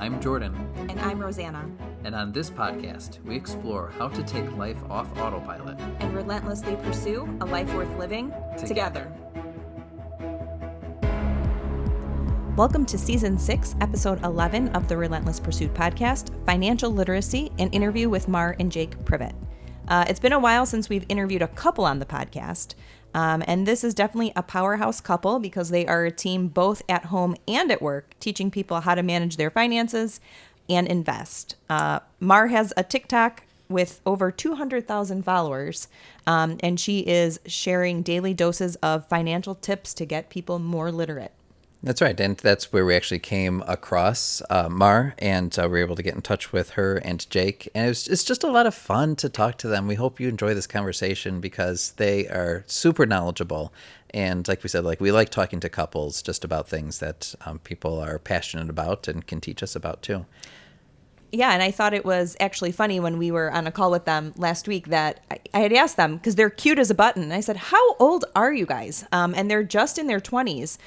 I'm Jordan. And I'm Rosanna. And on this podcast, we explore how to take life off autopilot and relentlessly pursue a life worth living together. Welcome to Season 6, Episode 11 of the Relentless Pursuit podcast, Financial Literacy, an interview with Mar and Jake Privette. It's been a while since we've interviewed a couple on the podcast, and this is definitely a powerhouse couple because they are a team both at home and at work, teaching people how to manage their finances and invest. Mar has a TikTok with over 200,000 followers, and she is sharing daily doses of financial tips to get people more literate. That's right, and that's where we actually came across Mar, and we were able to get in touch with her and Jake, and it's just a lot of fun to talk to them. We hope you enjoy this conversation because they are super knowledgeable, and like we said, we like talking to couples just about things that people are passionate about and can teach us about too. Yeah, and I thought it was actually funny when we were on a call with them last week that I had asked them, because they're cute as a button, and I said, how old are you guys? And they're just in their 20s,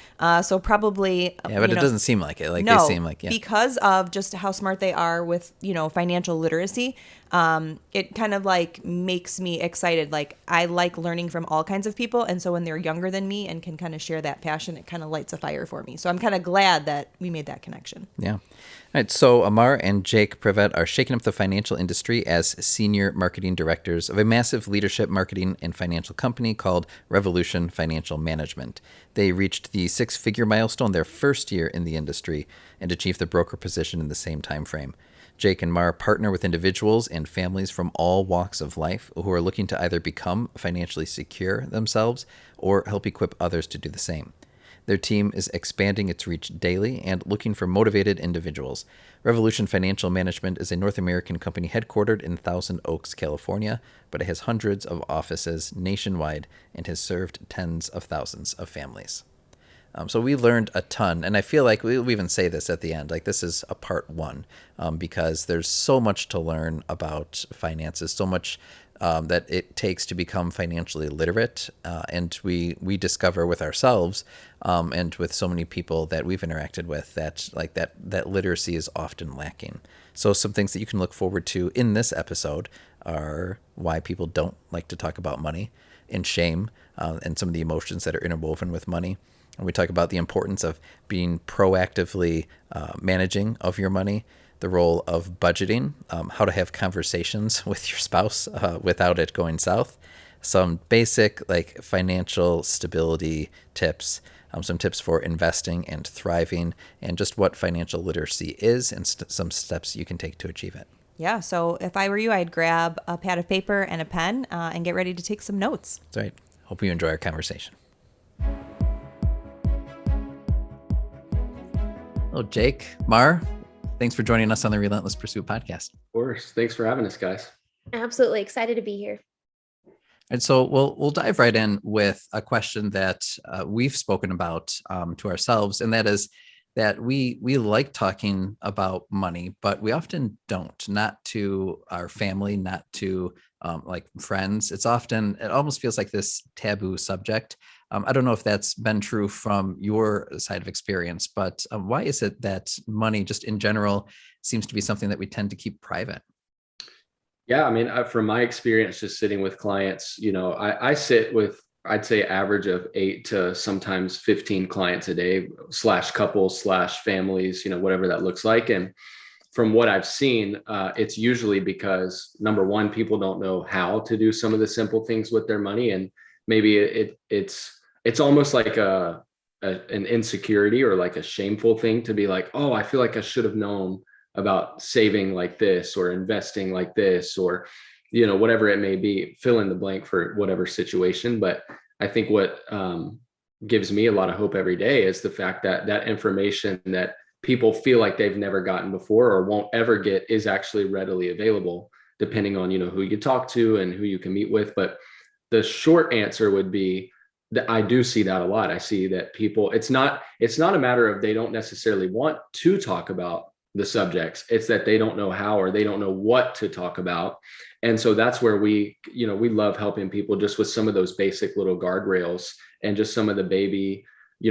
so probably... Yeah, but it doesn't seem like it. No, they seem like, yeah. Because of just how smart they are with, financial literacy, it kind of makes me excited. I like learning from all kinds of people, and so when they're younger than me and can kind of share that passion, it kind of lights a fire for me. So I'm kind of glad that we made that connection. Yeah. All right, so Mar and Jake Privette are shaking up the financial industry as senior marketing directors of a massive leadership marketing and financial company called Revolution Financial Management. They reached the six-figure milestone their first year in the industry and achieved the broker position in the same time frame. Jake and Mar partner with individuals and families from all walks of life who are looking to either become financially secure themselves or help equip others to do the same. Their team is expanding its reach daily and looking for motivated individuals. Revolution Financial Management is a North American company headquartered in Thousand Oaks, California, but it has hundreds of offices nationwide and has served tens of thousands of families. So we learned a ton, and I feel like we even say this at the end, this is a part one, because there's so much to learn about finances, so much that it takes to become financially literate, and we discover with ourselves and with so many people that we've interacted with that literacy is often lacking. So some things that you can look forward to in this episode are why people don't like to talk about money, and shame, and some of the emotions that are interwoven with money. And we talk about the importance of being proactively managing of your money, the role of budgeting, how to have conversations with your spouse without it going south, some basic financial stability tips, some tips for investing and thriving, and just what financial literacy is and some steps you can take to achieve it. Yeah, so if I were you, I'd grab a pad of paper and a pen and get ready to take some notes. That's right. Hope you enjoy our conversation. Hello, Jake, Mar. Thanks for joining us on the Relentless Pursuit podcast. Of course. Thanks for having us, guys. Absolutely excited to be here. And so we'll dive right in with a question that we've spoken about to ourselves, and that is that we like talking about money, but we often don't, not to our family, not to friends. It almost feels like this taboo subject. I don't know if that's been true from your side of experience, but why is it that money just in general seems to be something that we tend to keep private? Yeah, I mean, from my experience, just sitting with clients, I sit with, I'd say, average of 8 to sometimes 15 clients a day, /couples /families, whatever that looks like. And from what I've seen, it's usually because, number one, people don't know how to do some of the simple things with their money. And maybe it's almost like an insecurity or a shameful thing to be like, oh, I feel like I should have known about saving like this or investing like this, or, whatever it may be, fill in the blank for whatever situation. But I think what gives me a lot of hope every day is the fact that that information that people feel like they've never gotten before or won't ever get is actually readily available, depending on, who you talk to and who you can meet with. But the short answer would be that I do see that a lot. I see that people, it's not a matter of they don't necessarily want to talk about the subjects. It's that they don't know how, or they don't know what to talk about. And so that's where we love helping people just with some of those basic little guardrails and just some of the baby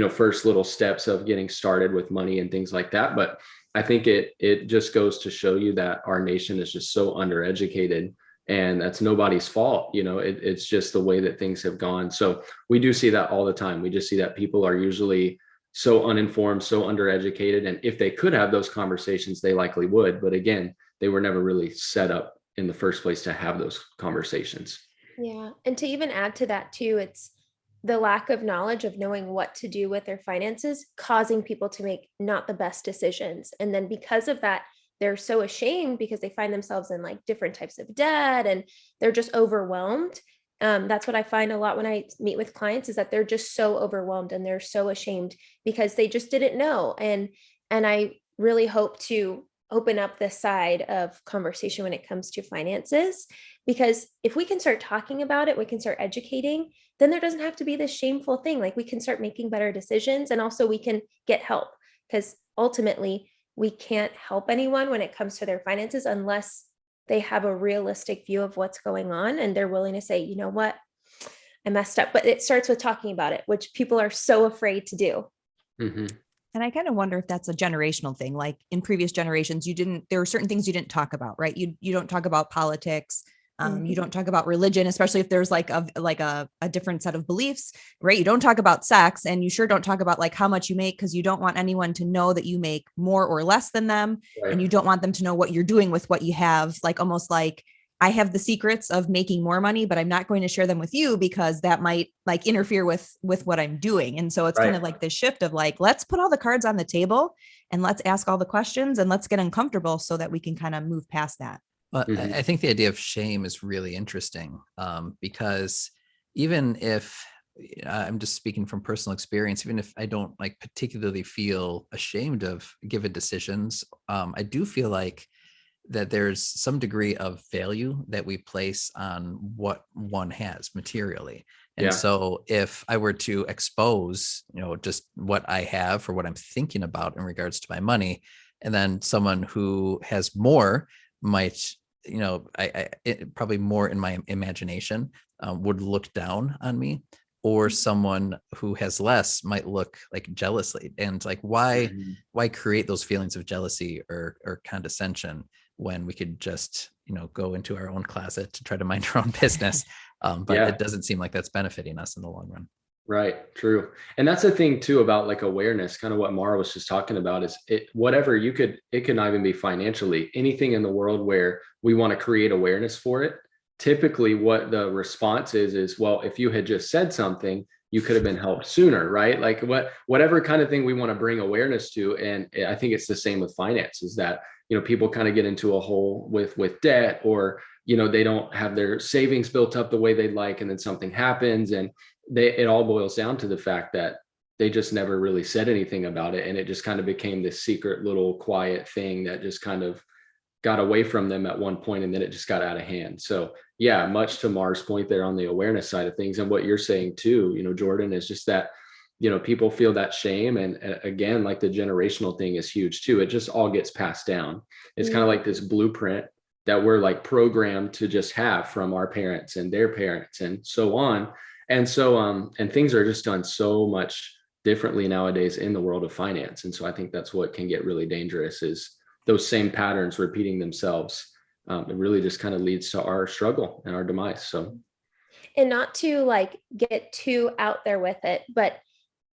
first little steps of getting started with money and things like that. But I think it just goes to show you that our nation is just so undereducated, and that's nobody's fault. It's just the way that things have gone. So we do see that all the time. We just see that people are usually so uninformed, so undereducated. And if they could have those conversations, they likely would. But again, they were never really set up in the first place to have those conversations. Yeah. And to even add to that too, it's the lack of knowledge of knowing what to do with their finances, causing people to make not the best decisions. And then because of that, they're so ashamed because they find themselves in like different types of debt and they're just overwhelmed. That's what I find a lot when I meet with clients, is that they're just so overwhelmed and they're so ashamed because they just didn't know. And I really hope to open up this side of conversation when it comes to finances, because if we can start talking about it, we can start educating, then there doesn't have to be this shameful thing. Like we can start making better decisions, and also we can get help, because ultimately we can't help anyone when it comes to their finances unless they have a realistic view of what's going on and they're willing to say, you know what, I messed up. But it starts with talking about it, which people are so afraid to do. Mm-hmm. And I kind of wonder if that's a generational thing. Like in previous generations, there were certain things you didn't talk about, right? You don't talk about politics. You don't talk about religion, especially if there's like a different set of beliefs, right? You don't talk about sex, and you sure don't talk about like how much you make, because you don't want anyone to know that you make more or less than them. Right. And you don't want them to know what you're doing with what you have, like almost like I have the secrets of making more money, but I'm not going to share them with you because that might like interfere with what I'm doing. And so it's Right. kind of like this shift of like, let's put all the cards on the table and let's ask all the questions and let's get uncomfortable so that we can kind of move past that. Well, I think the idea of shame is really interesting, because even if I'm just speaking from personal experience, even if I don't like particularly feel ashamed of given decisions, I do feel like that there's some degree of value that we place on what one has materially. And so if I were to expose, just what I have or what I'm thinking about in regards to my money, and then someone who has more might, probably more in my imagination, would look down on me, or someone who has less might look like jealously. And like, why create those feelings of jealousy or condescension when we could just, go into our own closet to try to mind our own business. But it doesn't seem like that's benefiting us in the long run. Right. True. And that's the thing too about like awareness, kind of what Mara was just talking about, is it could not even be financially, anything in the world where we want to create awareness for it. Typically what the response is, well, if you had just said something, you could have been helped sooner, right? Like whatever kind of thing we want to bring awareness to. And I think it's the same with finance, is that, people kind of get into a hole with debt, or, they don't have their savings built up the way they'd like. And then something happens, and it all boils down to the fact that they just never really said anything about it. And it just kind of became this secret little quiet thing that just kind of got away from them at one point, and then it just got out of hand. So yeah, much to Mar's point there on the awareness side of things, and what you're saying too, Jordan, is just that, people feel that shame. And again, like the generational thing is huge too. It just all gets passed down. It's kind of like this blueprint that we're like programmed to just have from our parents and their parents and so on. And so, and things are just done so much differently nowadays in the world of finance. And so I think that's what can get really dangerous, is those same patterns repeating themselves. It really just kind of leads to our struggle and our demise. So, and not to like get too out there with it, but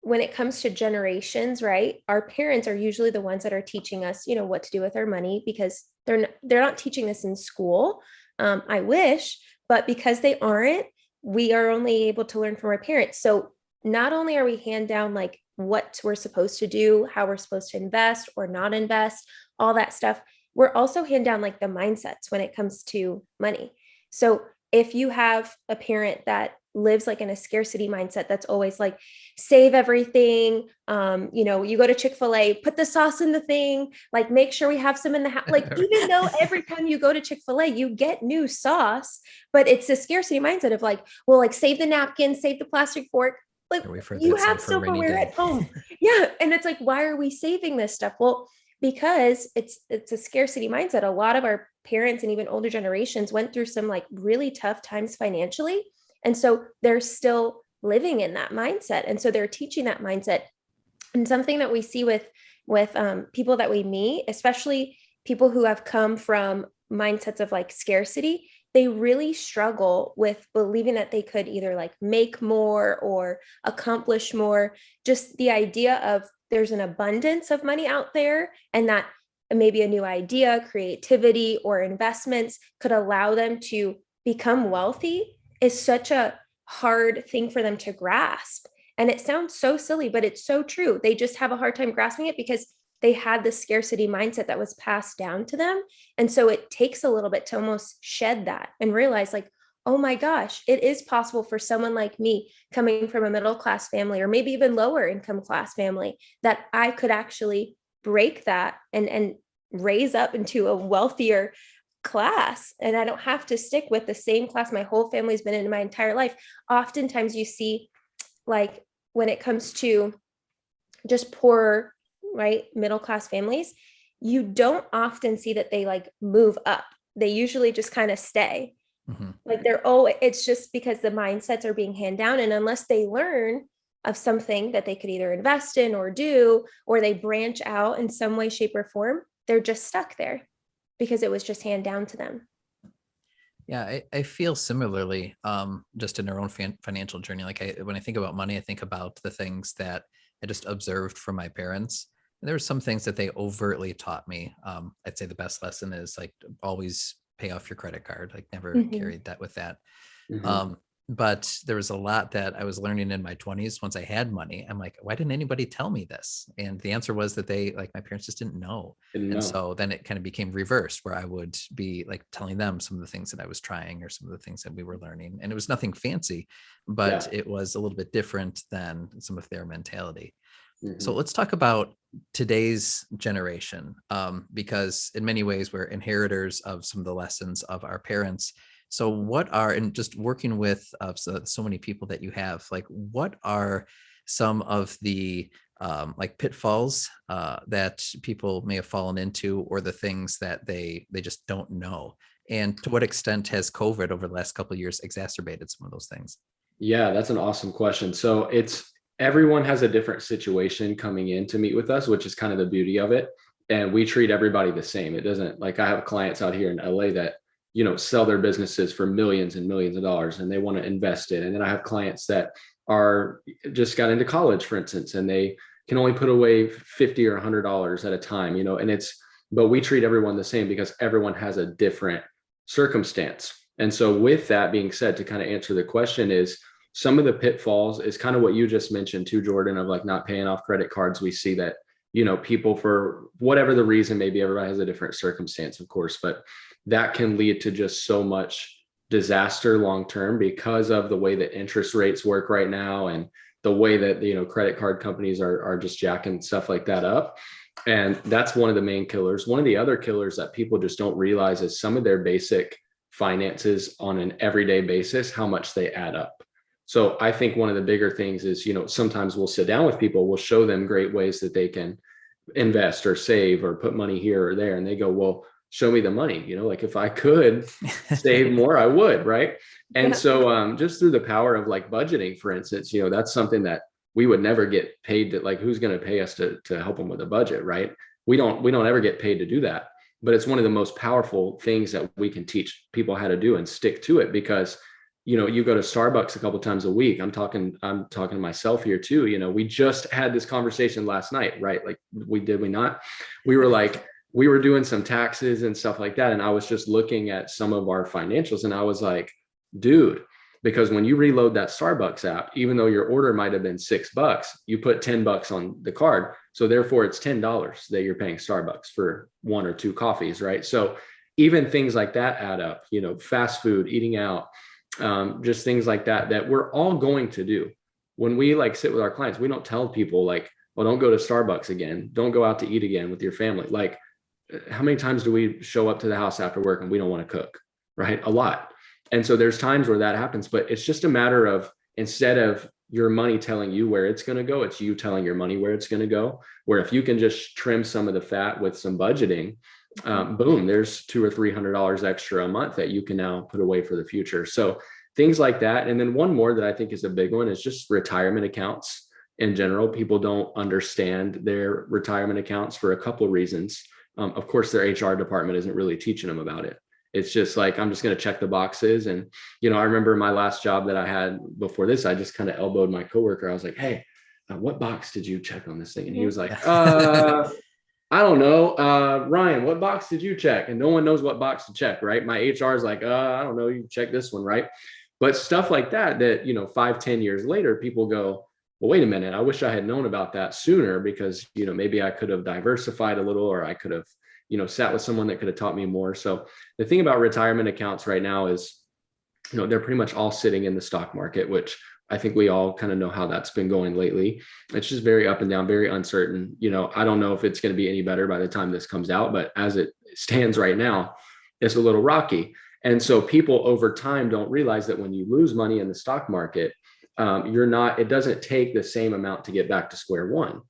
when it comes to generations, right? Our parents are usually the ones that are teaching us, what to do with our money, because they're not teaching us in school. I wish, but because they aren't, we are only able to learn from our parents. So not only are we hand down like what we're supposed to do, how we're supposed to invest or not invest, all that stuff, we're also hand down like the mindsets when it comes to money. So if you have a parent that lives like in a scarcity mindset, that's always like, save everything. You go to Chick-fil-A, put the sauce in the thing, like make sure we have some in the house. Like, even though every time you go to Chick-fil-A, you get new sauce, but it's a scarcity mindset of like, well, like save the napkin, save the plastic fork. Like you have silverware at home. Yeah. And it's like, why are we saving this stuff? Well, because it's a scarcity mindset. A lot of our parents and even older generations went through some like really tough times financially. And so they're still living in that mindset. And so they're teaching that mindset. And something that we see with people that we meet, especially people who have come from mindsets of like scarcity, they really struggle with believing that they could either like make more or accomplish more. Just the idea of there's an abundance of money out there, and that maybe a new idea, creativity, or investments could allow them to become wealthy is such a hard thing for them to grasp. And it sounds so silly, but it's so true. They just have a hard time grasping it because they had the scarcity mindset that was passed down to them. And so it takes a little bit to almost shed that and realize like, oh my gosh, it is possible for someone like me coming from a middle-class family, or maybe even lower income class family, that I could actually break that and raise up into a wealthier class. And I don't have to stick with the same class my whole family's been in my entire life. Oftentimes you see, like, when it comes to just poor, right, middle-class families, you don't often see that they like move up. They usually just kind of stay. Mm-hmm. Like it's just because the mindsets are being handed down. And unless they learn of something that they could either invest in or do, or they branch out in some way, shape, or form, they're just stuck there because it was just handed down to them. Yeah, I feel similarly, just in our own financial journey. Like when I think about money, I think about the things that I just observed from my parents. And there were some things that they overtly taught me. I'd say the best lesson is like always pay off your credit card. Like never carried that with that. Mm-hmm. But there was a lot that I was learning in my 20s. Once I had money, I'm like, why didn't anybody tell me this? And the answer was that my parents just didn't know. So then it kind of became reversed, where I would be like telling them some of the things that I was trying or some of the things that we were learning. And it was nothing fancy, but it was a little bit different than some of their mentality. Mm-hmm. So let's talk about today's generation, because in many ways we're inheritors of some of the lessons of our parents. So what are, and just working with so many people that you have, like what are some of the like pitfalls that people may have fallen into, or the things that they just don't know? And to what extent has COVID over the last couple of years exacerbated some of those things? Yeah, that's an awesome question. So everyone has a different situation coming in to meet with us, which is kind of the beauty of it. And we treat everybody the same. It doesn't, like, I have clients out here in LA that, sell their businesses for millions and millions of dollars, and they want to invest it. And then I have clients that are just got into college, for instance, and they can only put away $50 or $100 at a time, but we treat everyone the same because everyone has a different circumstance. And so with that being said, to kind of answer the question, is some of the pitfalls is kind of what you just mentioned too, Jordan, of like not paying off credit cards. We see that, people, for whatever the reason, maybe everybody has a different circumstance, of course, but that can lead to just so much disaster long-term because of the way that interest rates work right now, and the way that, credit card companies are just jacking stuff like that up. And that's one of the main killers. One of the other killers that people just don't realize is some of their basic finances on an everyday basis, how much they add up. So I think one of the bigger things is, sometimes we'll sit down with people, we'll show them great ways that they can invest or save or put money here or there. And they go, well, show me the money, like if I could save more, I would. Right. And so just through the power of like budgeting, for instance, that's something that we would never get paid to, like, who's going to pay us to help them with a budget? Right. We don't ever get paid to do that. But it's one of the most powerful things that we can teach people how to do and stick to it, because you go to Starbucks a couple of times a week. I'm talking to myself here too. We just had this conversation last night, right? Like we not? We were doing some taxes and stuff like that. And I was just looking at some of our financials, and I was like, dude, because when you reload that Starbucks app, even though your order might've been $6, you put $10 on the card. So therefore it's $10 that you're paying Starbucks for one or two coffees. Right. So even things like that add up, fast food, eating out, just things like that we're all going to do. When we like sit with our clients, we don't tell people like, well, don't go to Starbucks again. Don't go out to eat again with your family. Like, how many times do we show up to the house after work and we don't want to cook? Right? A lot. And so there's times where that happens, but it's just a matter of, instead of your money telling you where it's going to go, it's you telling your money where it's going to go. Where if you can just trim some of the fat with some budgeting, boom, there's $200 or $300 extra a month that you can now put away for the future. So things like that. And then one more that I think is a big one is just retirement accounts in general. People don't understand their retirement accounts for a couple of reasons. Of course, their HR department isn't really teaching them about it. It's just like, I'm just going to check the boxes. And, I remember my last job that I had before this, I just kind of elbowed my coworker. I was like, hey, what box did you check on this thing? And he was like, I don't know. Ryan, what box did you check? And no one knows what box to check, right? My HR is like, I don't know. You check this one, right? But stuff like that, 5-10 years later, people go, well, wait a minute. I wish I had known about that sooner because, maybe I could have diversified a little, or I could have, sat with someone that could have taught me more. So the thing about retirement accounts right now is, they're pretty much all sitting in the stock market, which I think we all kind of know how that's been going lately. It's just very up and down, very uncertain. I don't know if it's going to be any better by the time this comes out, but as it stands right now, it's a little rocky. And so people over time don't realize that when you lose money in the stock market, it doesn't take the same amount to get back to square one,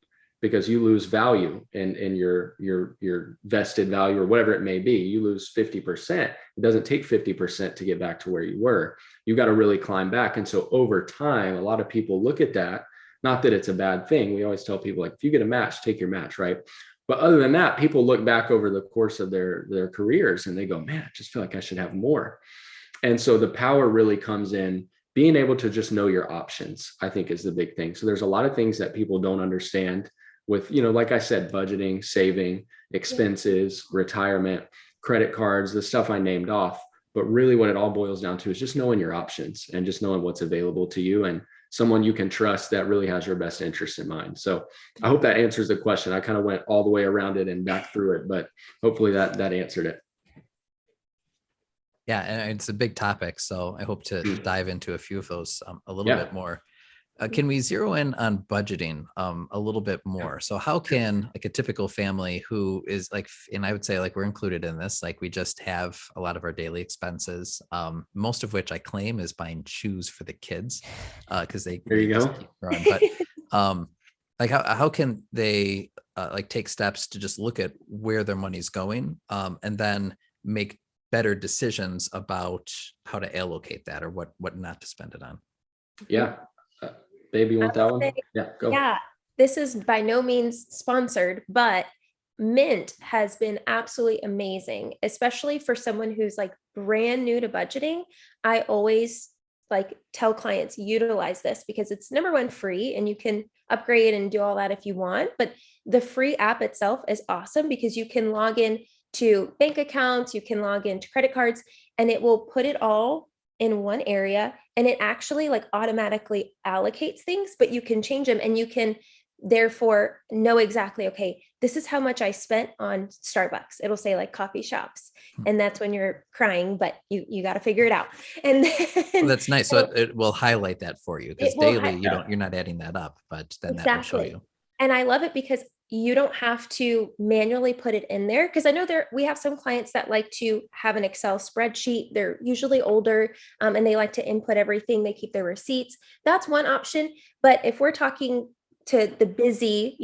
because you lose value in your vested value or whatever it may be. You lose 50%. It doesn't take 50% to get back to where you were. You got to really climb back. And so over time, a lot of people look at that, not that it's a bad thing. We always tell people, like, if you get a match, take your match, right? But other than that, people look back over the course of their careers and they go, man, I just feel like I should have more. And so the power really comes in being able to just know your options, I think, is the big thing. So there's a lot of things that people don't understand with, like I said, budgeting, saving, expenses, retirement, credit cards, the stuff I named off. But really what it all boils down to is just knowing your options and just knowing what's available to you and someone you can trust that really has your best interest in mind. So I hope that answers the question. I kind of went all the way around it and back through it, but hopefully that answered it. Yeah, and it's a big topic, so I hope to dive into a few of those a little bit more. Can we zero in on budgeting a little bit more? So how can, like, a typical family who is like, and I would say, like, we're included in this, like, we just have a lot of our daily expenses, most of which I claim is buying shoes for the kids, because they there you go. Keep growing. But like, how can they like take steps to just look at where their money's going, and then make better decisions about how to allocate that, or what not to spend it on? Yeah. Baby, you want that one? Yeah, go. Yeah, this is by no means sponsored, but Mint has been absolutely amazing, especially for someone who's like brand new to budgeting. I always like tell clients, utilize this because it's, number one, free, and you can upgrade and do all that if you want. But the free app itself is awesome because you can log in to bank accounts, you can log into credit cards, and it will put it all in one area, and it actually like automatically allocates things, but you can change them and you can therefore know exactly, okay, this is how much I spent on Starbucks. It'll say like coffee shops. And that's when you're crying, but you got to figure it out. And then, well, that's nice. So it will highlight that for you, because daily you're not adding that up, but then that will show you. And I love it because you don't have to manually put it in there. Because I know we have some clients that like to have an Excel spreadsheet. They're usually older, and they like to input everything. They keep their receipts. That's one option. But if we're talking to the busy,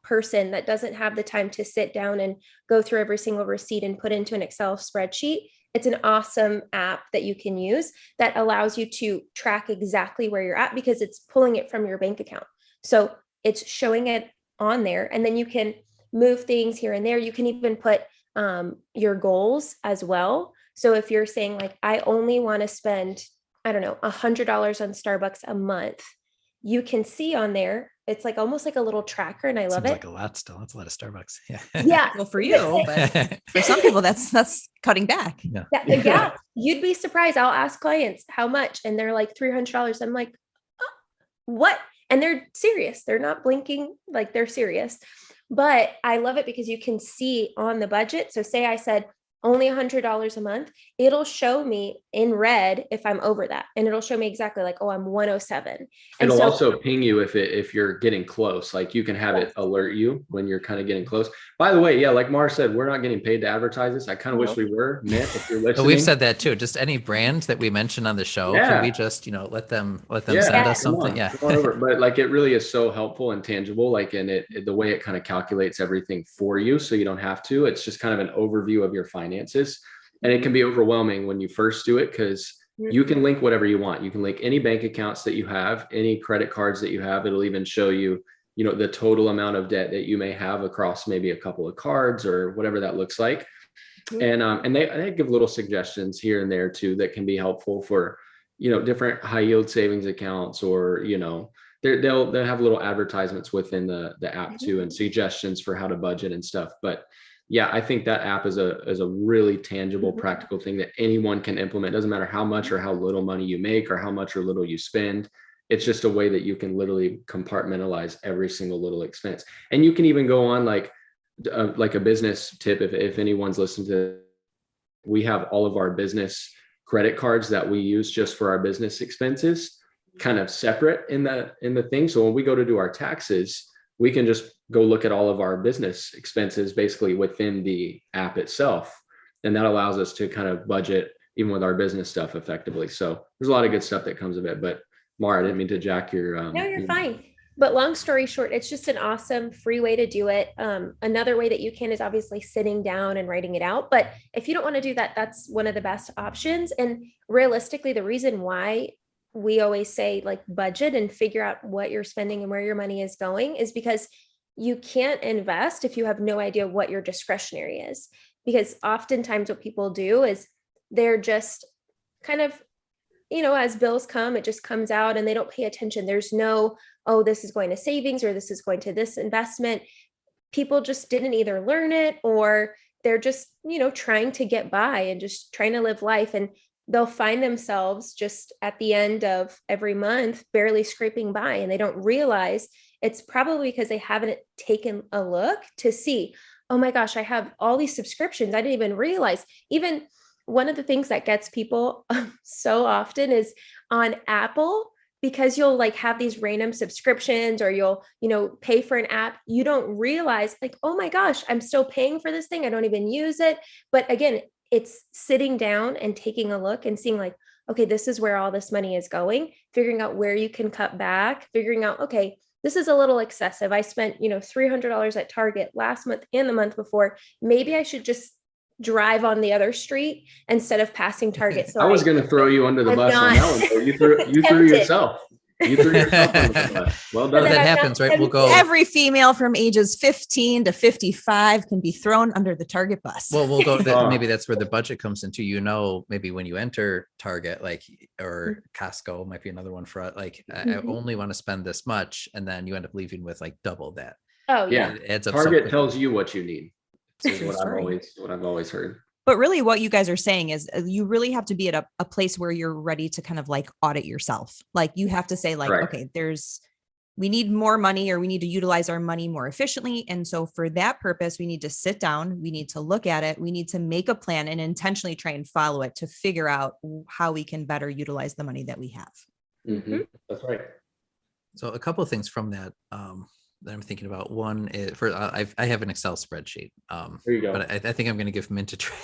person that doesn't have the time to sit down and go through every single receipt and put into an Excel spreadsheet, it's an awesome app that you can use that allows you to track exactly where you're at because it's pulling it from your bank account. So it's showing it on there, and then you can move things here and there. You can even put your goals as well. So if you're saying like, I only want to spend, I don't know, $100 on Starbucks a month, you can see on there, it's like almost like a little tracker, and I love it. Like a lot still. That's a lot of Starbucks. Yeah. Yeah. Well, for you, but for some people, that's cutting back. Yeah. You'd be surprised. I'll ask clients how much, and they're like $300. I'm like, oh, what? And they're serious. They're not blinking, like they're serious. But I love it because you can see on the budget. So say I said only $100 a month, it'll show me in red if I'm over that. And it'll show me exactly like, oh, I'm 107. And it'll also ping you if you're getting close. Like you can have it alert you when you're kind of getting close. By the way, yeah, like Mar said, we're not getting paid to advertise this. I kind of wish we were, Mint, if you're listening. We've said that too. Just any brand that we mention on the show, can we just, let them send us something? Come on over. But like, it really is so helpful and tangible. Like, and the way it kind of calculates everything for you, so you don't have to. It's just kind of an overview of your finances. And it can be overwhelming when you first do it because You can link whatever you want. You can link any bank accounts that you have, any credit cards that you have. It'll even show you, the total amount of debt that you may have across maybe a couple of cards or whatever that looks like. And they give little suggestions here and there too that can be helpful for, different high yield savings accounts, or, they'll have little advertisements within the app too, and suggestions for how to budget and stuff. But yeah, I think that app is a really tangible, practical thing that anyone can implement. It doesn't matter how much or how little money you make or how much or little you spend. It's just a way that you can literally compartmentalize every single little expense. And you can even go on like a business tip. If anyone's listening to, we have all of our business credit cards that we use just for our business expenses kind of separate in the thing. So when we go to do our taxes, we can just go look at all of our business expenses basically within the app itself. And that allows us to kind of budget even with our business stuff effectively. So there's a lot of good stuff that comes of it. But Mar, I didn't mean to jack your no, you're fine. But long story short, it's just an awesome free way to do it. Another way that you can is obviously sitting down and writing it out. But if you don't want to do that, that's one of the best options. And realistically, the reason why we always say like budget and figure out what you're spending and where your money is going is because you can't invest if you have no idea what your discretionary is. Because oftentimes what people do is they're just kind of, as bills come, it just comes out and they don't pay attention. There's no, oh, this is going to savings or this is going to this investment. People just didn't either learn it, or they're just, trying to get by and just trying to live life. And they'll find themselves just at the end of every month, barely scraping by. And they don't realize it's probably because they haven't taken a look to see, oh my gosh, I have all these subscriptions. I didn't even realize. Even one of the things that gets people so often is on Apple, because you'll like have these random subscriptions, or you'll, pay for an app. You don't realize like, oh my gosh, I'm still paying for this thing. I don't even use it. But again, it's sitting down and taking a look and seeing like, okay, this is where all this money is going, figuring out where you can cut back, figuring out, okay, this is a little excessive. I spent, $300 at Target last month and the month before. Maybe I should just drive on the other street instead of passing Target. So I was going to throw you under the bus on that one. So you threw yourself. You threw yourself under the bus. Well done. That happens, right? We'll go. Every female from ages 15 to 55 can be thrown under the Target bus. Well, we'll go. Maybe that's where the budget comes into. Maybe when you enter Target, or Costco might be another one for I only want to spend this much, and then you end up leaving with double that. Oh yeah. It adds up. Target tells you what you need. This is what I've always heard. But really what you guys are saying is you really have to be at a place where you're ready to kind of audit yourself. You have to say Right. Okay, we need more money, or we need to utilize our money more efficiently. And so for that purpose, we need to sit down, we need to look at it, we need to make a plan and intentionally try and follow it to figure out how we can better utilize the money that we have. Mm-hmm. That's right. So a couple of things from that, that I'm thinking about. One is I have an Excel spreadsheet. There you go. But I think I'm going to give Mint a try.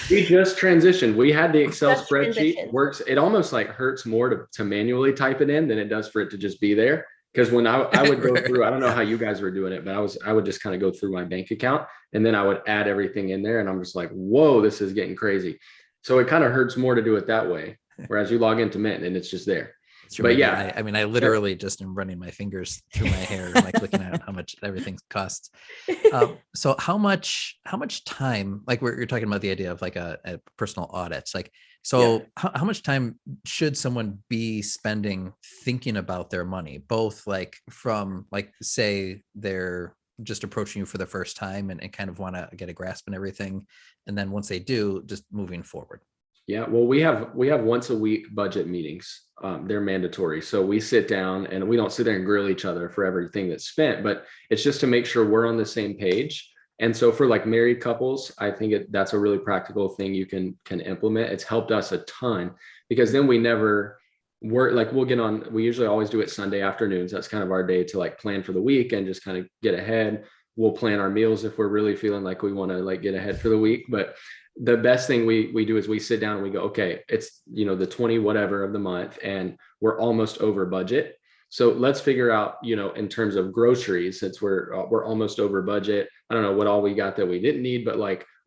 We just transitioned. We had the Excel spreadsheet. Works. It almost hurts more to manually type it in than it does for it to just be there. Because when I would go through, I don't know how you guys were doing it, but I would just kind of go through my bank account and then I would add everything in there, and I'm just like, whoa, this is getting crazy. So it kind of hurts more to do it that way. Whereas you log into Mint and it's just there. But yeah, I literally just am running my fingers through my hair, looking at how much everything costs. So how much time, you're talking about the idea of a personal audits, how much time should someone be spending thinking about their money, both from say they're just approaching you for the first time and kind of want to get a grasp on everything, and then once they do, just moving forward? Yeah, well, we have once a week budget meetings. They're mandatory. So we sit down, and we don't sit there and grill each other for everything that's spent, but it's just to make sure we're on the same page. And so for married couples, I think that's a really practical thing you can implement. It's helped us a ton, because then we never work, we usually always do it Sunday afternoons. That's kind of our day to plan for the week and just kind of get ahead. We'll plan our meals if we're really feeling like we want to get ahead for the week. But the best thing we do is we sit down and we go, okay, it's, the 20 whatever of the month, and we're almost over budget. So let's figure out, in terms of groceries, since we're almost over budget. I don't know what all we got that we didn't need, but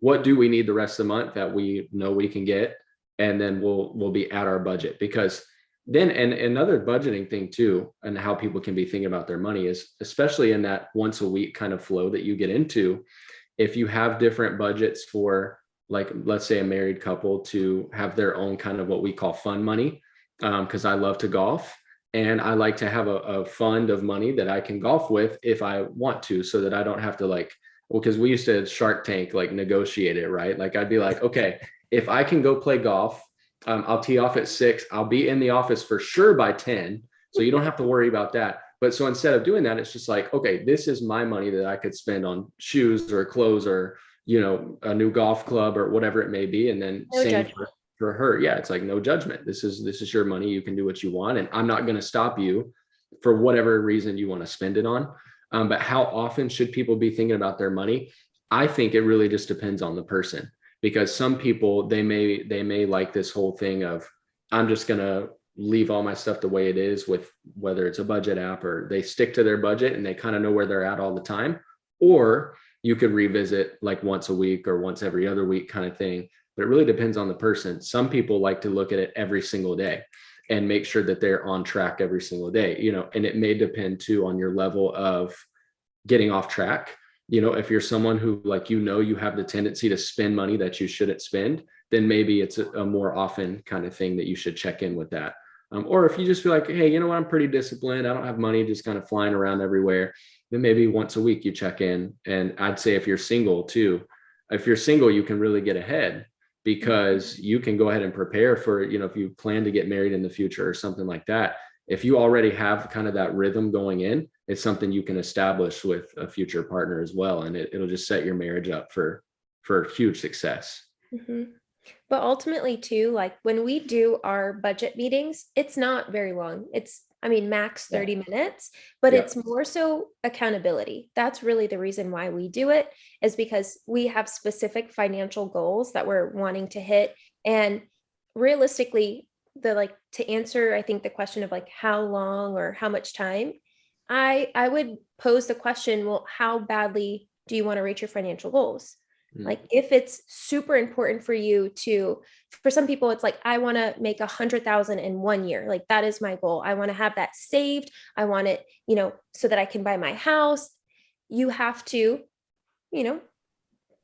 what do we need the rest of the month that we know we can get? and then we'll be at our budget. Because then, and another budgeting thing too, and how people can be thinking about their money is, especially in that once a week kind of flow that you get into, if you have different budgets for, like, let's say a married couple to have their own kind of what we call fun money, because I love to golf and I like to have a fund of money that I can golf with if I want to, so that I don't have to, like, well, because we used to Shark Tank, like, negotiate it, right? Like, I'd be like, okay, if I can go play golf, I'll tee off at 6. I'll be in the office for sure by 10. So you don't have to worry about that. But so instead of doing that, it's just like, okay, this is my money that I could spend on shoes or clothes or, a new golf club or whatever it may be. And then No same judgment. for her. Yeah. It's like, no judgment. This is your money. You can do what you want. And I'm not going to stop you for whatever reason you want to spend it on. But how often should people be thinking about their money? I think it really just depends on the person, because some people, they may like this whole thing of, I'm just going to leave all my stuff the way it is, with whether it's a budget app, or they stick to their budget and they kind of know where they're at all the time. Or you could revisit like once a week or once every other week kind of thing. But it really depends on the person. Some people like to look at it every single day and make sure that they're on track every single day, and it may depend too on your level of getting off track. If you're someone who, like, you have the tendency to spend money that you shouldn't spend, then maybe it's a more often kind of thing that you should check in with that. Or if you just feel like, hey, you know what, I'm pretty disciplined, I don't have money just kind of flying around everywhere, then maybe once a week you check in. And I'd say if you're single too, you can really get ahead, because you can go ahead and prepare for, if you plan to get married in the future or something like that. If you already have kind of that rhythm going in, it's something you can establish with a future partner as well. And it'll just set your marriage up for huge success. Mhm. But ultimately too, like when we do our budget meetings, it's not very long. Max 30 minutes, but Yeah. it's more so accountability. That's really the reason why we do it, is because we have specific financial goals that we're wanting to hit. And realistically, to answer, I think, the question of like how long or how much time, I would pose the question, well, how badly do you want to reach your financial goals? Like, if it's super important for you for some people, it's like, I want to make 100,000 in 1 year. Like, that is my goal. I want to have that saved. I want it, so that I can buy my house. You have to,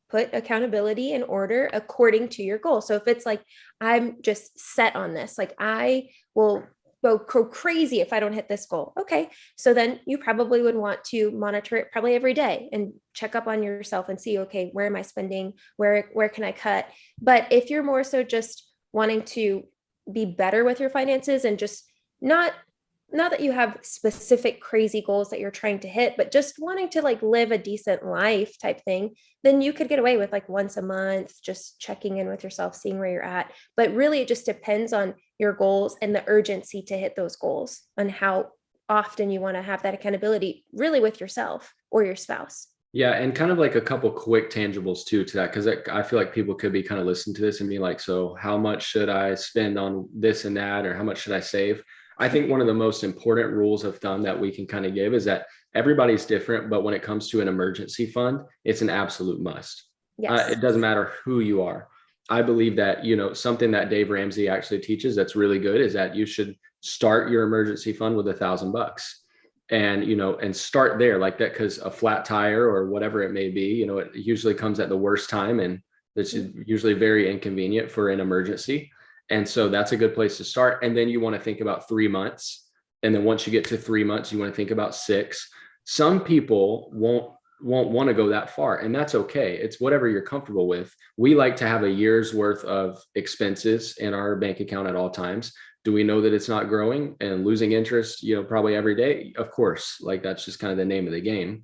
put accountability in order according to your goal. So if it's like, I'm just set on this, like I will go crazy if I don't hit this goal. Okay. So then you probably would want to monitor it probably every day and check up on yourself and see, okay, where am I spending? Where can I cut? But if you're more so just wanting to be better with your finances and just not that you have specific crazy goals that you're trying to hit, but just wanting to like live a decent life type thing, then you could get away with like once a month, just checking in with yourself, seeing where you're at. But really, it just depends on your goals and the urgency to hit those goals, and how often you want to have that accountability really with yourself or your spouse. Yeah. And kind of like a couple quick tangibles too to that, because I feel like people could be kind of listening to this and be like, so how much should I spend on this and that, or how much should I save? I think one of the most important rules of thumb that we can kind of give is that everybody's different, but when it comes to an emergency fund, it's an absolute must. Yes. It doesn't matter who you are. I believe that, something that Dave Ramsey actually teaches that's really good is that you should start your emergency fund with $1,000, and, and start there like that, because a flat tire or whatever it may be, it usually comes at the worst time, and it's usually very inconvenient for an emergency. And so that's a good place to start. And then you want to think about 3 months. And then once you get to 3 months, you want to think about 6. Some people won't want to go that far, and that's okay. It's whatever you're comfortable with. We like to have a year's worth of expenses in our bank account at all times. Do we know that it's not growing and losing interest, probably every day? Of course, like that's just kind of the name of the game.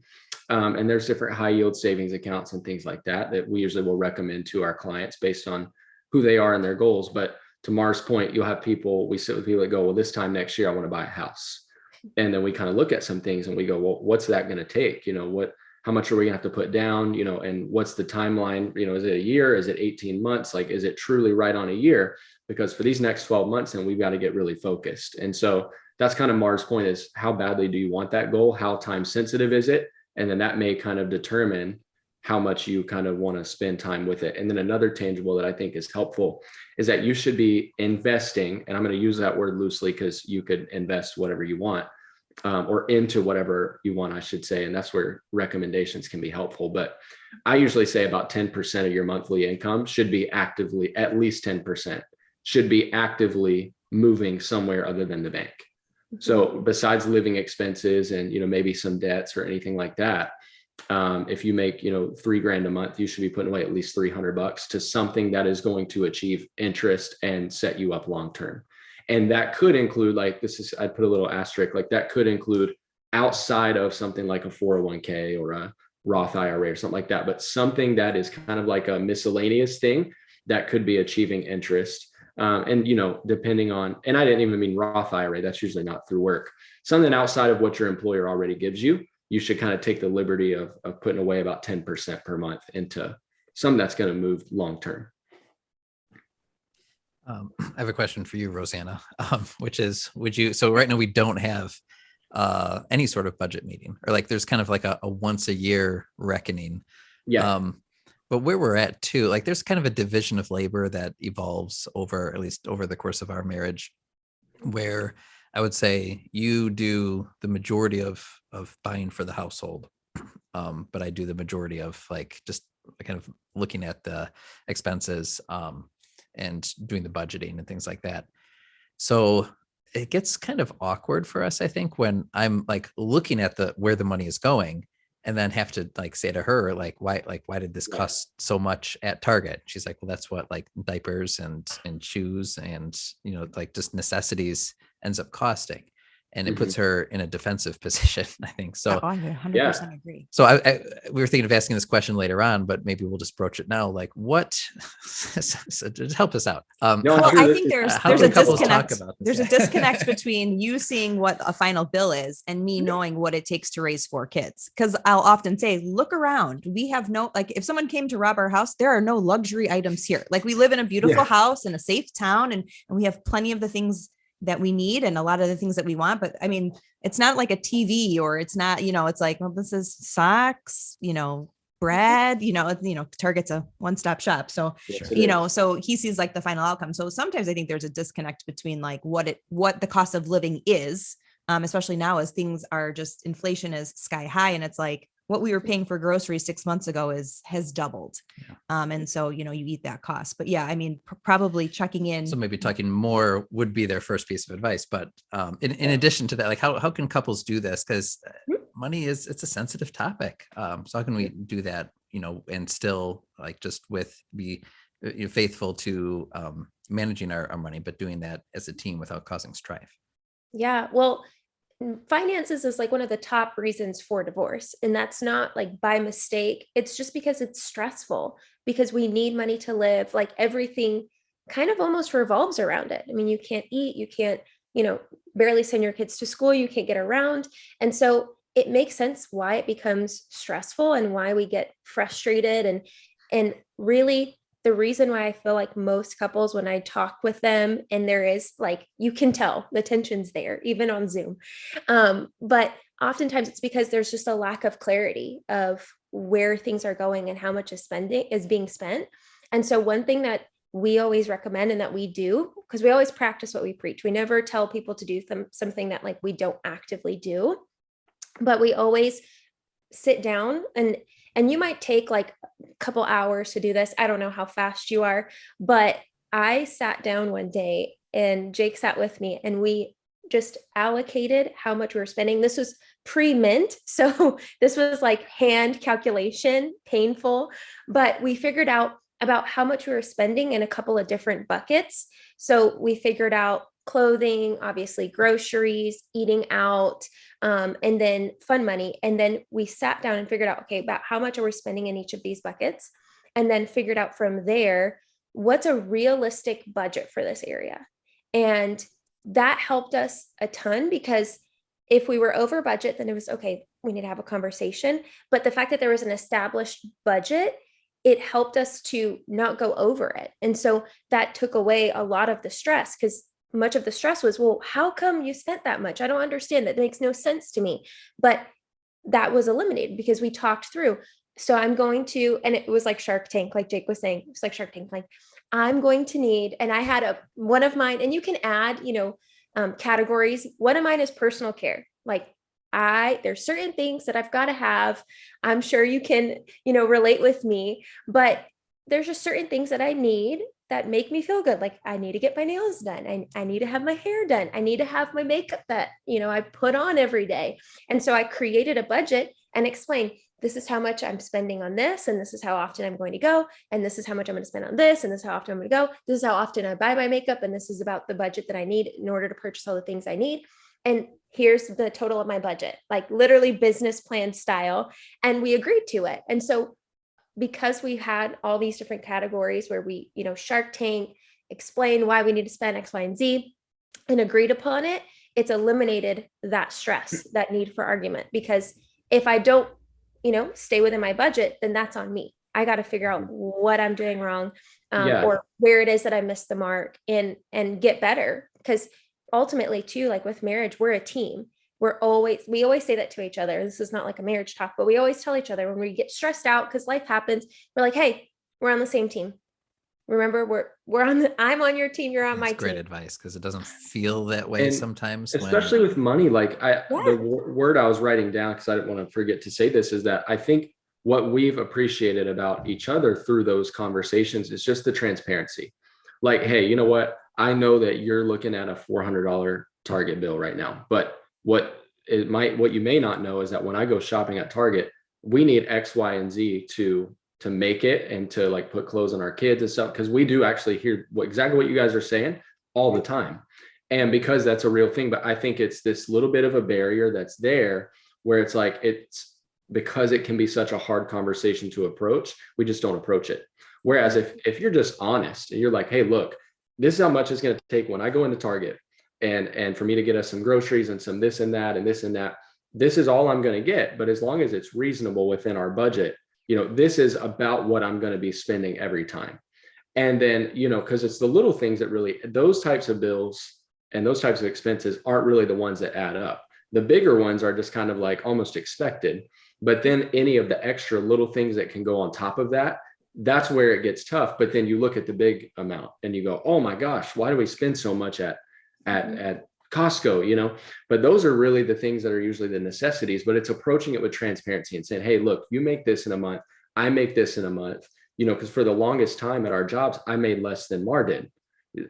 And there's different high yield savings accounts and things like that we usually will recommend to our clients based on who they are and their goals. But to Mar's point, you'll have we sit with people that go, well, this time next year, I want to buy a house. And then we kind of look at some things and we go, well, what's that going to take? How much are we gonna have to put down, and what's the timeline? Is it a year? Is it 18 months? Like, is it truly right on a year? Because for these next 12 months, then we've got to get really focused. And so that's kind of Mar's point, is how badly do you want that goal? How time sensitive is it? And then that may kind of determine how much you kind of want to spend time with it. And then another tangible that I think is helpful is that you should be investing, and I'm going to use that word loosely because you could invest whatever you want, or into whatever you want, I should say. And that's where recommendations can be helpful. But I usually say about 10% of your monthly income should be actively, at least 10% should be actively moving somewhere other than the bank. So besides living expenses and, maybe some debts or anything like that, if you make, $3,000 a month, you should be putting away at least $300 to something that is going to achieve interest and set you up long-term. And that could include, I'd put a little asterisk, that could include outside of something like a 401k or a Roth IRA or something like that, but something that is kind of like a miscellaneous thing that could be achieving interest. And, depending on, and I didn't even mean Roth IRA, that's usually not through work, something outside of what your employer already gives you, you should kind of take the liberty of putting away about 10% per month into something that's going to move long-term. I have a question for you, Rosanna, which is, so right now we don't have any sort of budget meeting, or there's kind of like a once a year reckoning. Yeah. But where we're at too, there's kind of a division of labor that evolves at least over the course of our marriage, where I would say you do the majority of buying for the household. But I do the majority of just kind of looking at the expenses, and doing the budgeting and things like that. So it gets kind of awkward for us, I think, when I'm looking at where the money is going, and then have to say to her, why did this cost so much at Target? She's like, well, that's what diapers and shoes and, just necessities ends up costing. And it puts her in a defensive position, I think. So I 100% agree. So we were thinking of asking this question later on, but maybe we'll just broach it now. What, so just help us out. I think there's a disconnect. There's a disconnect between you seeing what a final bill is and me knowing what it takes to raise 4 kids. Because I'll often say, look around. We have no, if someone came to rob our house, there are no luxury items here. We live in a beautiful house in a safe town, and we have plenty of the things that we need and a lot of the things that we want. But I mean, it's not like a TV, or it's not, it's well, this is socks, bread, Target's a one-stop shop. So, so he sees the final outcome. So sometimes I think there's a disconnect between what the cost of living is, especially now as things are just, inflation is sky high, and it's what we were paying for groceries 6 months ago has doubled. And so, you eat that cost. But yeah, I mean, probably checking in. So maybe talking more would be their first piece of advice. But in addition to that, how can couples do this? Because money it's a sensitive topic. So how can we do that, and still just be faithful to managing our money, but doing that as a team without causing strife? Yeah, well, finances is one of the top reasons for divorce. And that's not by mistake. It's just because it's stressful, because we need money to live. Everything kind of almost revolves around it. I mean, you can't eat, you can't, barely send your kids to school, you can't get around. And so it makes sense why it becomes stressful and why we get frustrated. And really, the reason why I feel most couples, when I talk with them, and there is you can tell the tension's there, even on Zoom. But oftentimes it's because there's just a lack of clarity of where things are going and how much is being spent. And so one thing that we always recommend, and that we do, because we always practice what we preach. We never tell people to do something that we don't actively do, but we always sit down, and you might take a couple hours to do this. I don't know how fast you are, but I sat down one day and Jake sat with me, and we just allocated how much we were spending. This was pre-mint. So this was hand calculation, painful, but we figured out about how much we were spending in a couple of different buckets. So we figured out clothing, obviously groceries, eating out, and then fun money. And then we sat down and figured out, okay, about how much are we spending in each of these buckets? And then figured out from there, what's a realistic budget for this area? And that helped us a ton, because if we were over budget, then it was, okay, we need to have a conversation. But the fact that there was an established budget, it helped us to not go over it. And so that took away a lot of the stress, because much of the stress was, well, how come you spent that much? I don't understand. That makes no sense to me. But that was eliminated because we talked through, So I'm going to, and it was like Shark Tank, like Jake was saying, it's like Shark Tank, like I'm going to need, and I had one of mine, and you can add, categories. One of mine is personal care. Like there's certain things that I've got to have. I'm sure you can, relate with me, but there's just certain things that I need that make me feel good. Like I need to get my nails done. I need to have my hair done. I need to have my makeup that, I put on every day. And so I created a budget and explained, this is how much I'm spending on this, and this is how often I'm going to go, and this is how much I'm going to spend on this, and this is how often I'm going to go. This is how often I buy my makeup, and this is about the budget that I need in order to purchase all the things I need. And here's the total of my budget, like literally business plan style. And we agreed to it. And so because we had all these different categories where we, Shark Tank, explain why we need to spend X, Y, and Z, and agreed upon it, it's eliminated that stress, that need for argument. Because if I don't, stay within my budget, then that's on me. I got to figure out what I'm doing wrong, or where it is that I missed the mark, and get better. Because ultimately too, like with marriage, we're a team. We always say that to each other. This is not like a marriage talk, but we always tell each other when we get stressed out because life happens, we're like, hey, we're on the same team. Remember, I'm on your team, you're on my team. Great advice, because it doesn't feel that way sometimes. Especially with money, like the word I was writing down, because I didn't want to forget to say this, is that I think what we've appreciated about each other through those conversations is just the transparency. Like, hey, you know what? I know that you're looking at a $400 Target bill right now, but what you may not know is that when I go shopping at Target, we need X, Y, and Z to make it, and to like put clothes on our kids and stuff. Cause we do actually hear exactly what you guys are saying all the time. And because that's a real thing, but I think it's this little bit of a barrier that's there where it's like, it's because it can be such a hard conversation to approach, we just don't approach it. Whereas if you're just honest and you're like, hey, look, this is how much it's going to take when I go into Target and for me to get us some groceries and some this and that and this and that, this is all I'm going to get. But as long as it's reasonable within our budget, this is about what I'm going to be spending every time. And then, because it's the little things that really, those types of bills and those types of expenses aren't really the ones that add up. The bigger ones are just kind of like almost expected. But then any of the extra little things that can go on top of that, that's where it gets tough. But then you look at the big amount and you go, oh my gosh, why do we spend so much at Costco, but those are really the things that are usually the necessities. But it's approaching it with transparency and saying, hey, look, you make this in a month, I make this in a month, because for the longest time at our jobs, I made less than Mar did.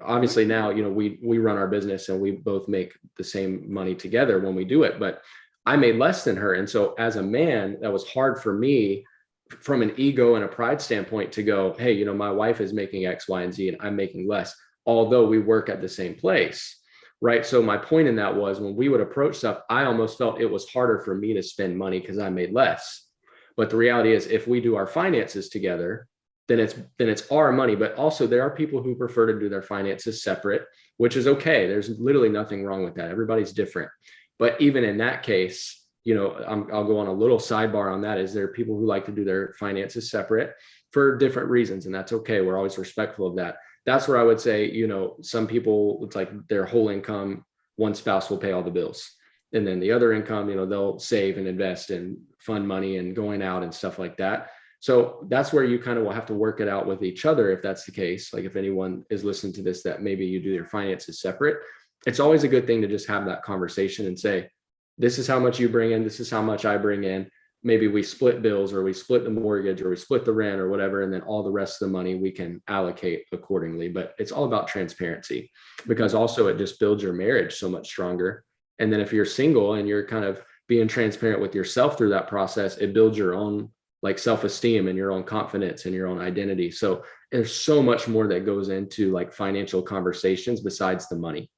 Obviously now, we run our business and we both make the same money together when we do it, but I made less than her. And so as a man, that was hard for me from an ego and a pride standpoint to go, hey, my wife is making X, Y, and Z and I'm making less, although we work at the same place. Right. So my point in that was when we would approach stuff, I almost felt it was harder for me to spend money because I made less. But the reality is, if we do our finances together, then it's our money. But also there are people who prefer to do their finances separate, which is okay. There's literally nothing wrong with that. Everybody's different. But even in that case, I'll go on a little sidebar on that. Is there are people who like to do their finances separate for different reasons, and that's okay. We're always respectful of that. That's where I would say, some people, it's like their whole income, one spouse will pay all the bills. And then the other income, they'll save and invest and fund money and going out and stuff like that. So that's where you kind of will have to work it out with each other. If that's the case, like if anyone is listening to this, that maybe you do your finances separate, it's always a good thing to just have that conversation and say, this is how much you bring in. This is how much I bring in. Maybe we split bills, or we split the mortgage, or we split the rent, or whatever. And then all the rest of the money we can allocate accordingly. But it's all about transparency, because also it just builds your marriage so much stronger. And then if you're single and you're kind of being transparent with yourself through that process, it builds your own like self-esteem and your own confidence and your own identity. So there's so much more that goes into like financial conversations besides the money.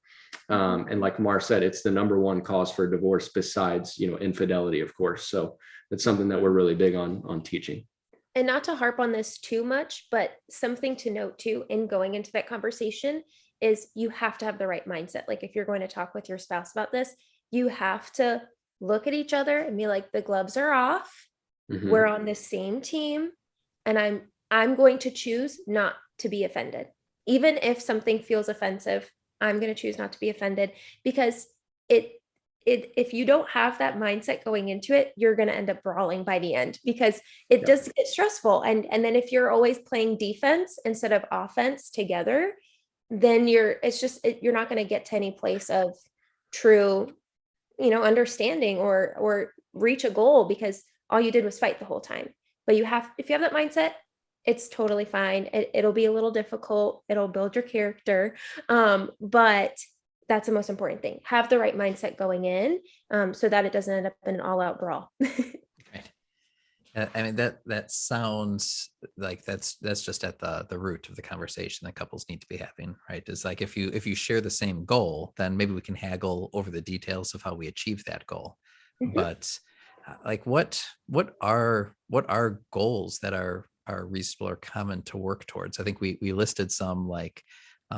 And like Mar said, it's the number one cause for divorce besides, infidelity, of course. So it's something that we're really big on teaching. And not to harp on this too much, but something to note too, in going into that conversation is you have to have the right mindset. Like if you're going to talk with your spouse about this, you have to look at each other and be like, the gloves are off. Mm-hmm. We're on the same team. And I'm going to choose not to be offended. Even if something feels offensive, I'm going to choose not to be offended, because if you don't have that mindset going into it, you're going to end up brawling by the end, because it does get stressful. And then if you're always playing defense instead of offense together, then you're not going to get to any place of true, understanding or reach a goal, because all you did was fight the whole time. But if you have that mindset, it's totally fine. It'll be a little difficult. It'll build your character. But that's the most important thing. Have the right mindset going in, so that it doesn't end up in an all-out brawl. Right. I mean, that sounds like that's just at the root of the conversation that couples need to be having, right? Is like, if you share the same goal, then maybe we can haggle over the details of how we achieve that goal. Mm-hmm. But like, what are goals that are reasonable or common to work towards? I think we listed some, like,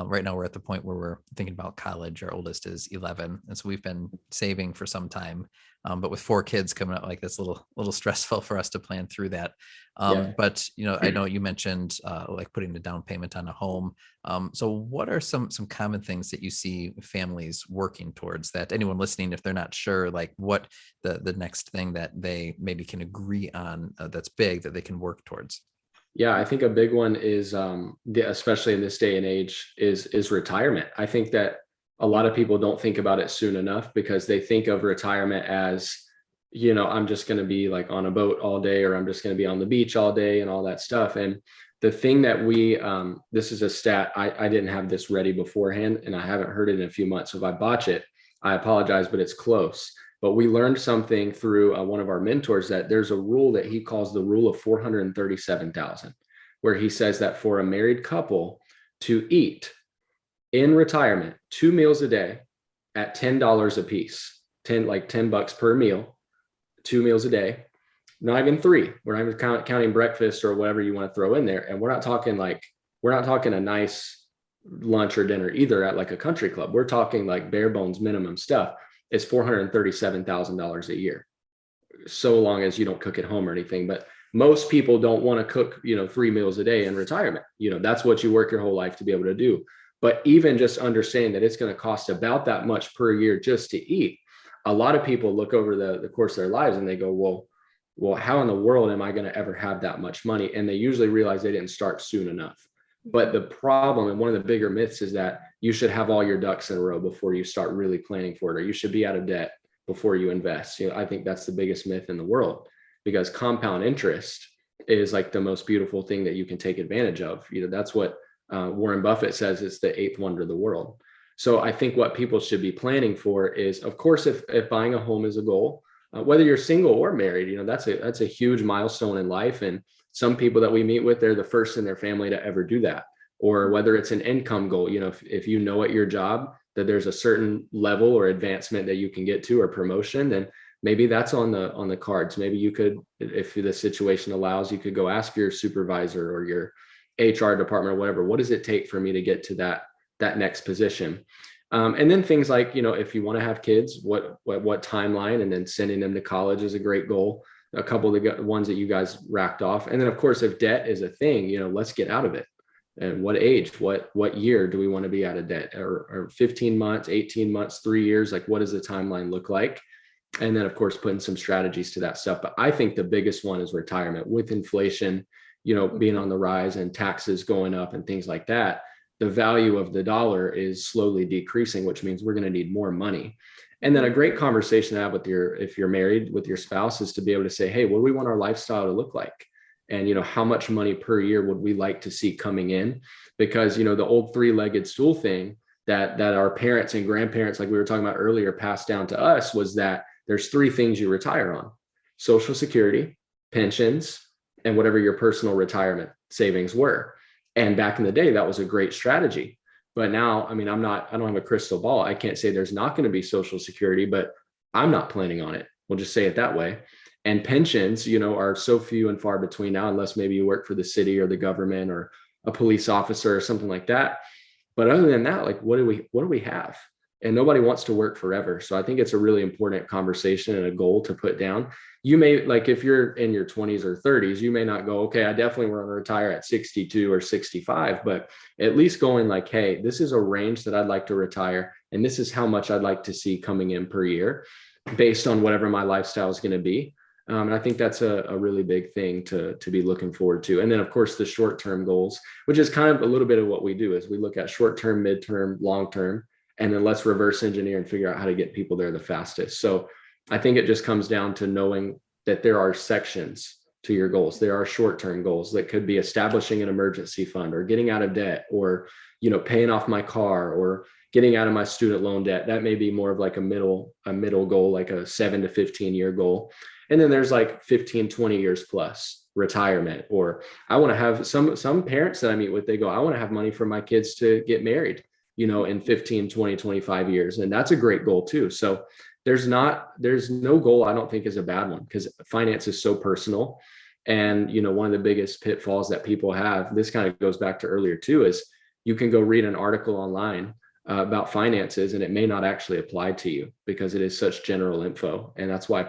right now we're at the point where we're thinking about college. Our oldest is 11. And so we've been saving for some time. But with 4 kids coming out, like, that's a little stressful for us to plan through that. But, I know you mentioned like putting a down payment on a home. So what are some common things that you see families working towards, that anyone listening, if they're not sure, like what the next thing that they maybe can agree on that's big that they can work towards? Yeah, I think a big one is, especially in this day and age, is retirement. I think that a lot of people don't think about it soon enough, because they think of retirement as, I'm just going to be like on a boat all day, or I'm just going to be on the beach all day and all that stuff. And the thing that this is a stat, I didn't have this ready beforehand, and I haven't heard it in a few months. So if I botch it, I apologize, but it's close. But we learned something through one of our mentors, that there's a rule that he calls the rule of 437,000, where he says that for a married couple to eat in retirement 2 meals a day at $10 a piece, $10 per meal, 2 meals a day, not even 3. We're not even counting breakfast or whatever you want to throw in there. And we're not talking a nice lunch or dinner either at like a country club. We're talking like bare bones minimum stuff. It's $437,000 a year, so long as you don't cook at home or anything. But most people don't want to cook, 3 meals a day in retirement. That's what you work your whole life to be able to do. But even just understanding that it's going to cost about that much per year just to eat, a lot of people look over the course of their lives and they go, well, how in the world am I going to ever have that much money? And they usually realize they didn't start soon enough. But the problem, and one of the bigger myths, is that you should have all your ducks in a row before you start really planning for it, or you should be out of debt before you invest. I think that's the biggest myth in the world, because compound interest is like the most beautiful thing that you can take advantage of. That's what Warren Buffett says is the 8th wonder of the world. So I think what people should be planning for is, of course, if buying a home is a goal, whether you're single or married, that's a huge milestone in life. And some people that we meet with, they're the first in their family to ever do that. Or whether it's an income goal, if you know at your job that there's a certain level or advancement that you can get to, or promotion, then maybe that's on the cards. Maybe you could, if the situation allows, you could go ask your supervisor or your HR department or whatever, what does it take for me to get to that next position? And then things like, if you want to have kids, what timeline, and then sending them to college is a great goal. A couple of the ones that you guys racked off. And then of course, if debt is a thing, let's get out of it. And what age, what year do we want to be out of debt? Or 15 months, 18 months, 3 years? Like, what does the timeline look like? And then of course, putting some strategies to that stuff. But I think the biggest one is retirement. With inflation, being on the rise and taxes going up and things like that, the value of the dollar is slowly decreasing, which means we're going to need more money. And then a great conversation to have if you're married with your spouse, is to be able to say, hey, what do we want our lifestyle to look like? And, how much money per year would we like to see coming in? Because, the old 3-legged stool thing that our parents and grandparents, like we were talking about earlier, passed down to us, was that there's 3 things you retire on: Social Security, pensions, and whatever your personal retirement savings were. And back in the day, that was a great strategy. But now, I don't have a crystal ball. I can't say there's not going to be Social Security, but I'm not planning on it. We'll just say it that way. And pensions, are so few and far between now, unless maybe you work for the city or the government or a police officer or something like that. But other than that, like, what do we have? And nobody wants to work forever. So I think it's a really important conversation and a goal to put down. You may, like, if you're in your 20s or 30s, you may not go, okay, I definitely want to retire at 62 or 65, but at least going like, hey, this is a range that I'd like to retire. and this is how much I'd like to see coming in per year based on whatever my lifestyle is going to be. And I think that's a really big thing to be looking forward to. And then, of course, the short-term goals, which is kind of a little bit of what we do, is we look at short-term, mid-term, long-term, and then let's reverse engineer and figure out how to get people there the fastest. So I think it just comes down to knowing that there are sections to your goals. There are short-term goals that could be establishing an emergency fund, or getting out of debt, or, paying off my car, or getting out of my student loan debt. That may be more of like a middle goal, like a 7 to 15 year goal. And then there's like 15, 20 years plus retirement, or I want to have some parents that I meet with, they go, I want to have money for my kids to get married, in 15, 20, 25 years. And that's a great goal too. So there's no goal I don't think is a bad one, because finance is so personal. And, one of the biggest pitfalls that people have, this kind of goes back to earlier too, is you can go read an article online about finances, and it may not actually apply to you because it is such general info. And that's why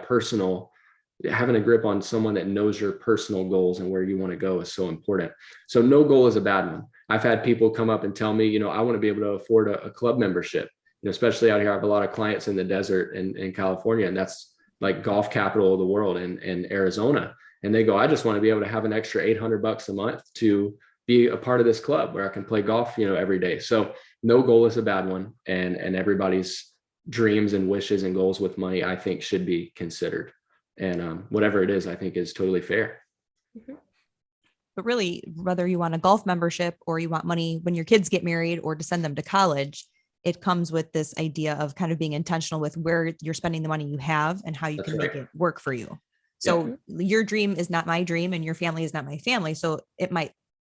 having a grip on someone that knows your personal goals and where you want to go is so important. So no goal is a bad one. I've had people come up and tell me, I want to be able to afford a club membership, especially out here. I have a lot of clients in the desert in California, and that's like golf capital of the world in Arizona. And they go, I just want to be able to have an extra $800 a month to be a part of this club where I can play golf, every day. So no goal is a bad one. And everybody's dreams and wishes and goals with money, I think, should be considered. And whatever it is, I think is totally fair. Mm-hmm. But really, whether you want a golf membership or you want money when your kids get married or to send them to college, it comes with this idea of kind of being intentional with where you're spending the money you have and how you can make it work for you. So your dream is not my dream and your family is not my family. So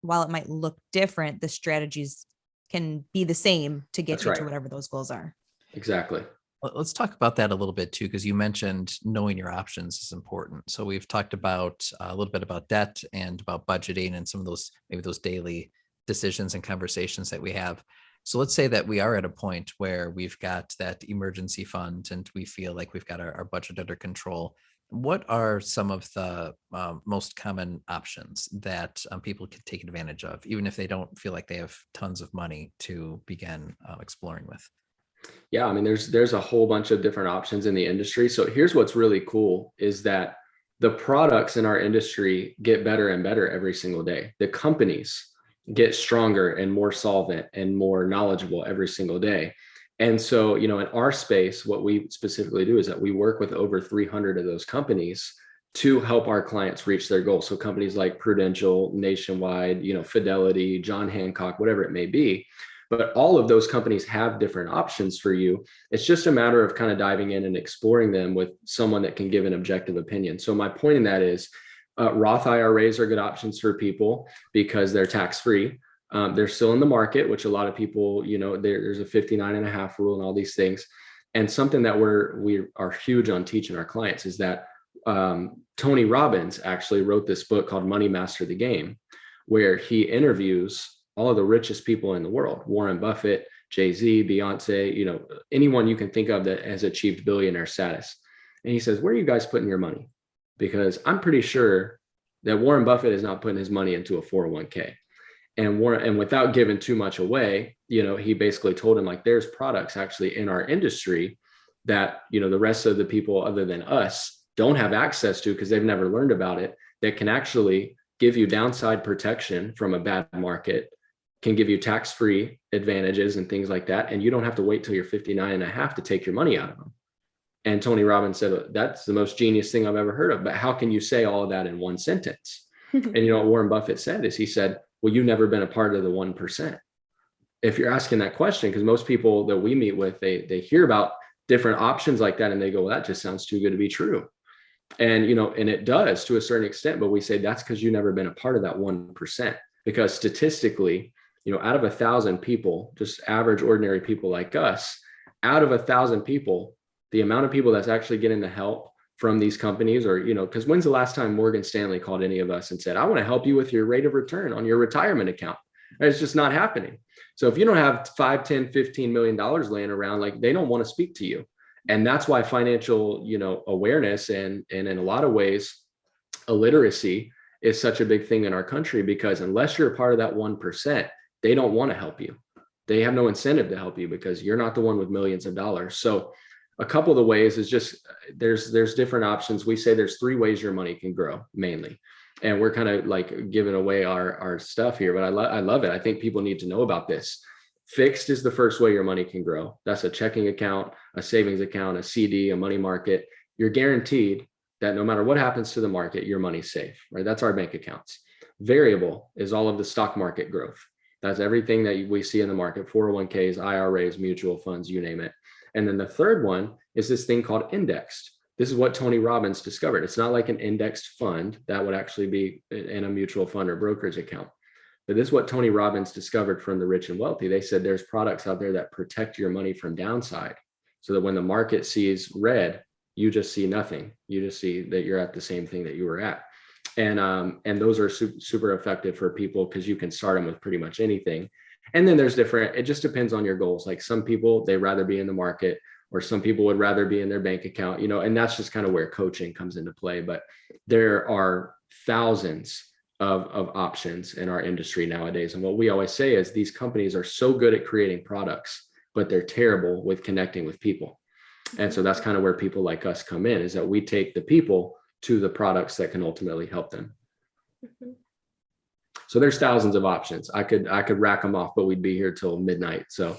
while it might look different, the strategies can be the same to get you to whatever those goals are. Exactly. Let's talk about that a little bit too, because you mentioned knowing your options is important. So we've talked about a little bit about debt and about budgeting and some of those, maybe those daily decisions and conversations that we have. So let's say that we are at a point where we've got that emergency fund and we feel like we've got our budget under control. What are some of the most common options that people can take advantage of, even if they don't feel like they have tons of money to begin exploring with? Yeah, I mean, there's a whole bunch of different options in the industry. So here's what's really cool is that the products in our industry get better and better every single day. The companies get stronger and more solvent and more knowledgeable every single day. And so, in our space, what we specifically do is that we work with over 300 of those companies to help our clients reach their goals. So companies like Prudential, Nationwide, Fidelity, John Hancock, whatever it may be. But all of those companies have different options for you. It's just a matter of kind of diving in and exploring them with someone that can give an objective opinion. So my point in that is Roth IRAs are good options for people because they're tax-free. They're still in the market, which a lot of people, there's a 59.5 rule and all these things. And something that we are huge on teaching our clients is that Tony Robbins actually wrote this book called Money Master the Game, where he interviews all of the richest people in the world: Warren Buffett, Jay-Z, Beyonce, anyone you can think of that has achieved billionaire status. And he says, where are you guys putting your money? Because I'm pretty sure that Warren Buffett is not putting his money into a 401k. And without giving too much away, he basically told him, like, there's products actually in our industry that, the rest of the people other than us don't have access to because they've never learned about it, that can actually give you downside protection from a bad market, can give you tax-free advantages and things like that. And you don't have to wait till you're 59.5 to take your money out of them. And Tony Robbins said, that's the most genius thing I've ever heard of. But how can you say all of that in one sentence? And what Warren Buffett said is, he said, well, you've never been a part of the 1%. If you're asking that question, because most people that we meet with, they hear about different options like that and they go, well, that just sounds too good to be true. And, and it does to a certain extent, but we say that's because you've never been a part of that 1%. Because statistically, out of 1,000 people, just average, ordinary people like us, out of 1,000 people, the amount of people that's actually getting the help from these companies, or, because when's the last time Morgan Stanley called any of us and said, I want to help you with your rate of return on your retirement account? It's just not happening. So if you don't have $5, $10, $15 million laying around, like, they don't want to speak to you. And that's why financial, awareness and in a lot of ways, illiteracy is such a big thing in our country, because unless you're a part of that 1%, they don't want to help you. they have no incentive to help you because you're not the one with millions of dollars. So a couple of the ways is just there's different options. We say there's 3 ways your money can grow mainly. And we're kind of like giving away our stuff here, but I love it. I think people need to know about this. Fixed is the first way your money can grow. That's a checking account, a savings account, a CD, a money market. You're guaranteed that no matter what happens to the market, your money's safe, right? That's our bank accounts. Variable is all of the stock market growth. That's everything that we see in the market, 401ks, IRAs, mutual funds, you name it. And then the third one is this thing called indexed. This is what Tony Robbins discovered. It's not like an indexed fund that would actually be in a mutual fund or brokerage account. But this is what Tony Robbins discovered from the rich and wealthy. They said there's products out there that protect your money from downside so that when the market sees red, you just see nothing. You just see that you're at the same thing that you were at. And those are super effective for people because you can start them with pretty much anything. And then there's different, it just depends on your goals. Like some people, they'd rather be in the market, or some people would rather be in their bank account, and that's just kind of where coaching comes into play. But there are thousands of options in our industry nowadays. And what we always say is these companies are so good at creating products, but they're terrible with connecting with people. And so that's kind of where people like us come in, is that we take the people to the products that can ultimately help them. Mm-hmm. So there's thousands of options. I could rack them off, but we'd be here till midnight. So,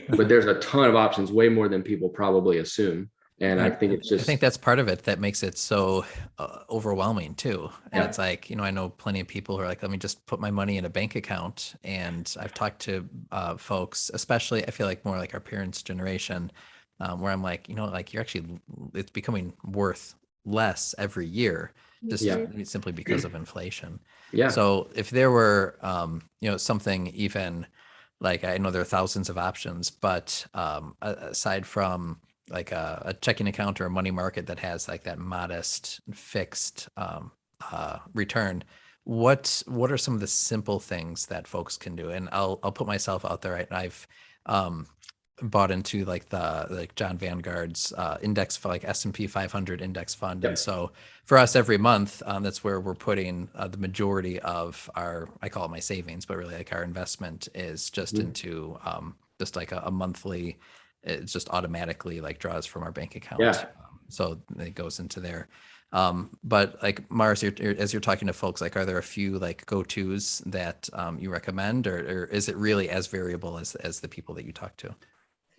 but there's a ton of options, way more than people probably assume. And I think it's just, I think that's part of it that makes it so overwhelming too. And Yeah. it's like, I know plenty of people who are like, let me just put my money in a bank account. And I've talked to folks, especially I feel like more like our parents' generation, where I'm like, like you're actually, it's becoming worth less every year, just simply because of inflation. Yeah. So if there were, something even like, I know there are thousands of options, but aside from like a checking account or a money market that has like that modest fixed return, what are some of the simple things that folks can do? And I'll put myself out there. Right? I've bought into like John Vanguard's index for like S&P 500 index fund. Yep. And so for us every month, that's where we're putting the majority of I call it my savings, but really like our investment is just into just like a monthly, it just automatically like draws from our bank account. Yeah. So it goes into there. But like Mar, as you're talking to folks, like, are there a few like go-tos that you recommend, or is it really as variable as the people that you talk to?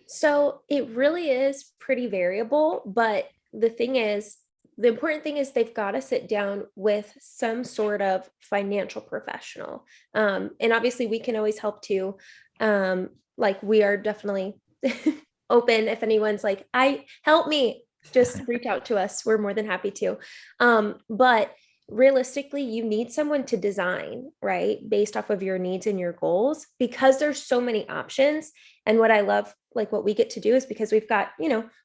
So it really is pretty variable, but the important thing is they've got to sit down with some sort of financial professional. And obviously we can always help too. Like we are definitely open. If anyone's like, help me, just reach out to us. We're more than happy to. But realistically, you need someone to design, right? Based off of your needs and your goals, because there's so many options. And what I love, like what we get to do is because we've got,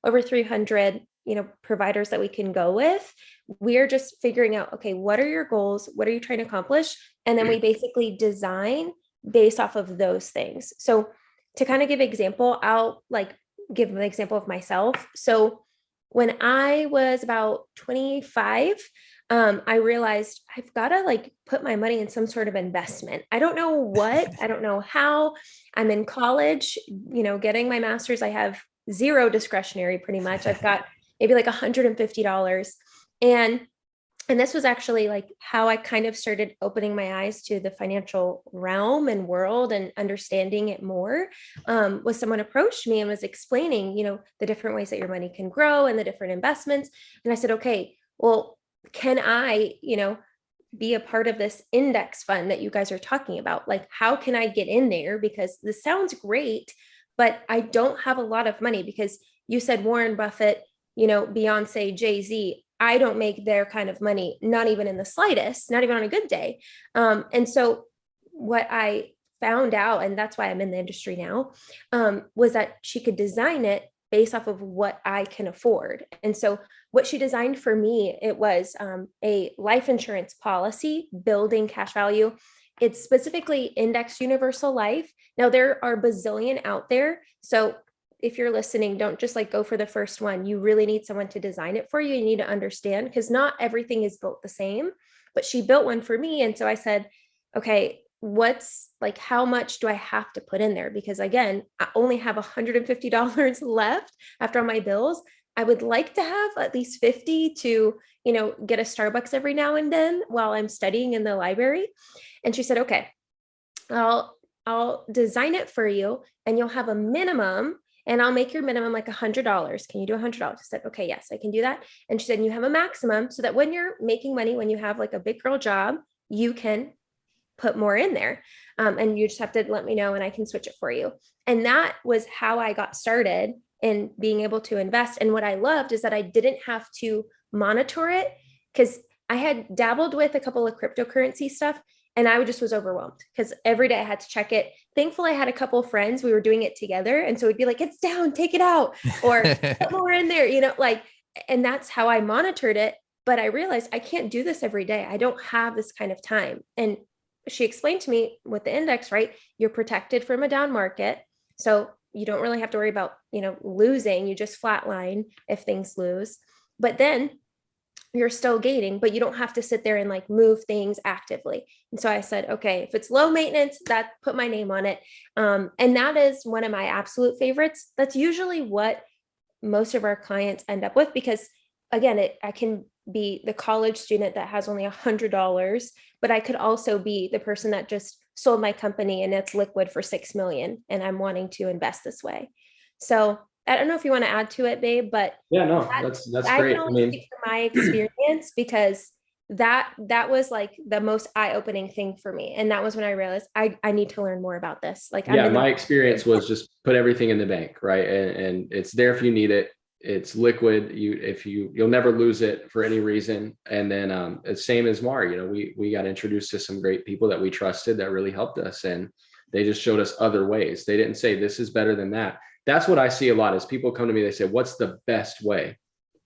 over 300, providers that we can go with. We're just figuring out, okay, what are your goals? What are you trying to accomplish? And then we basically design based off of those things. So to kind of give an example, I'll give an example of myself. So when I was about 25, I realized I've got to put my money in some sort of investment. I don't know what, I don't know how. I'm in college, getting my master's. I have zero discretionary pretty much. I've got maybe $150. And this was actually how I kind of started opening my eyes to the financial realm and world and understanding it more. Was someone approached me and was explaining, the different ways that your money can grow and the different investments. And I said, okay, well, can I, be a part of this index fund that you guys are talking about? How can I get in there? Because this sounds great, but I don't have a lot of money, because you said Warren Buffett, Beyonce, Jay-Z, I don't make their kind of money, not even in the slightest, not even on a good day. And so what I found out, and that's why I'm in the industry now, was that she could design it based off of what I can afford. And so what she designed for me, it was a life insurance policy, building cash value. It's specifically indexed universal life. Now there are bazillion out there. So if you're listening, don't just go for the first one. You really need someone to design it for you. You need to understand, because not everything is built the same, but she built one for me. And so I said, okay, what's like, how much do I have to put in there? Because again, I only have $150 left after all my bills. I would like to have at least 50 to, get a Starbucks every now and then while I'm studying in the library. And she said, okay, I'll design it for you and you'll have a minimum and I'll make your minimum like $100. Can you do $100? I said, okay, yes, I can do that. And she said, you have a maximum so that when you're making money, when you have like a big girl job, you can put more in there. And you just have to let me know and I can switch it for you. And that was how I got started in being able to invest. And what I loved is that I didn't have to monitor it, because I had dabbled with a couple of cryptocurrency stuff and I just was overwhelmed because every day I had to check it. Thankfully, I had a couple of friends, we were doing it together. And so it'd be like, it's down, take it out, or put more in there, and that's how I monitored it. But I realized I can't do this every day. I don't have this kind of time. And she explained to me with the index, right? You're protected from a down market. So you don't really have to worry about, losing. You just flatline if things lose. But then you're still gaining, but you don't have to sit there and like move things actively. And so I said, okay, if it's low maintenance, that put my name on it. And that is one of my absolute favorites. That's usually what most of our clients end up with, because again, I can be the college student that has only $100, but I could also be the person that just sold my company and it's liquid for 6 million and I'm wanting to invest this way. So I don't know if you want to add to it, babe, but yeah, no, that's great. I can speak from my experience because that was like the most eye-opening thing for me. And that was when I realized I need to learn more about this. Like, my experience was just put everything in the bank, right? And it's there if you need it. It's liquid. You'll never lose it for any reason. And then it's same as Mar, we got introduced to some great people that we trusted that really helped us. And they just showed us other ways. They didn't say this is better than that. That's what I see a lot is people come to me, they say, what's the best way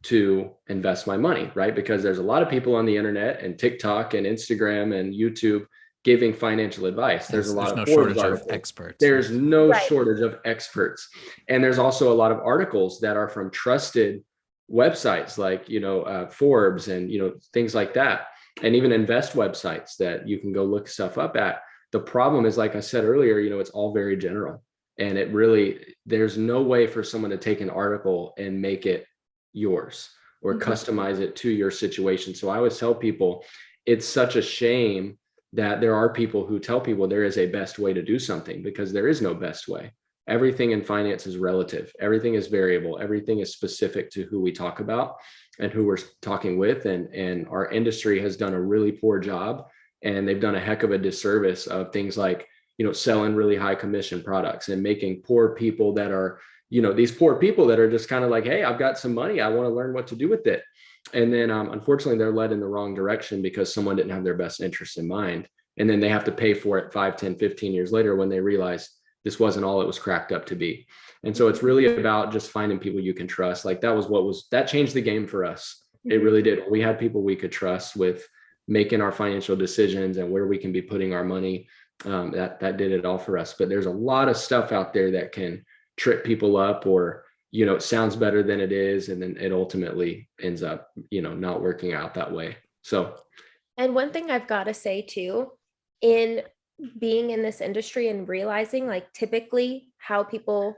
to invest my money, right? Because there's a lot of people on the internet and TikTok and Instagram and YouTube giving financial advice. There's no shortage of experts. There's no shortage of experts. And there's also a lot of articles that are from trusted websites like, Forbes and, things like that. And even invest websites that you can go look stuff up at. The problem is, like I said earlier, it's all very general. And there's no way for someone to take an article and make it yours or customize it to your situation. So I always tell people, it's such a shame that there are people who tell people there is a best way to do something, because there is no best way. Everything in finance is relative. Everything is variable. Everything is specific to who we talk about and who we're talking with. And our industry has done a really poor job, and they've done a heck of a disservice of things like, selling really high commission products and making poor people that are, these poor people that are just kind of like, hey, I've got some money, I want to learn what to do with it. And then unfortunately, they're led in the wrong direction because someone didn't have their best interest in mind. And then they have to pay for it 5, 10, 15 years later when they realize this wasn't all it was cracked up to be. And so it's really about just finding people you can trust. Like that changed the game for us. It really did. We had people we could trust with making our financial decisions and where we can be putting our money. That did it all for us. But there's a lot of stuff out there that can trip people up, or it sounds better than it is, and then it ultimately ends up not working out that way. So, and one thing I've got to say too, in being in this industry and realizing like typically how people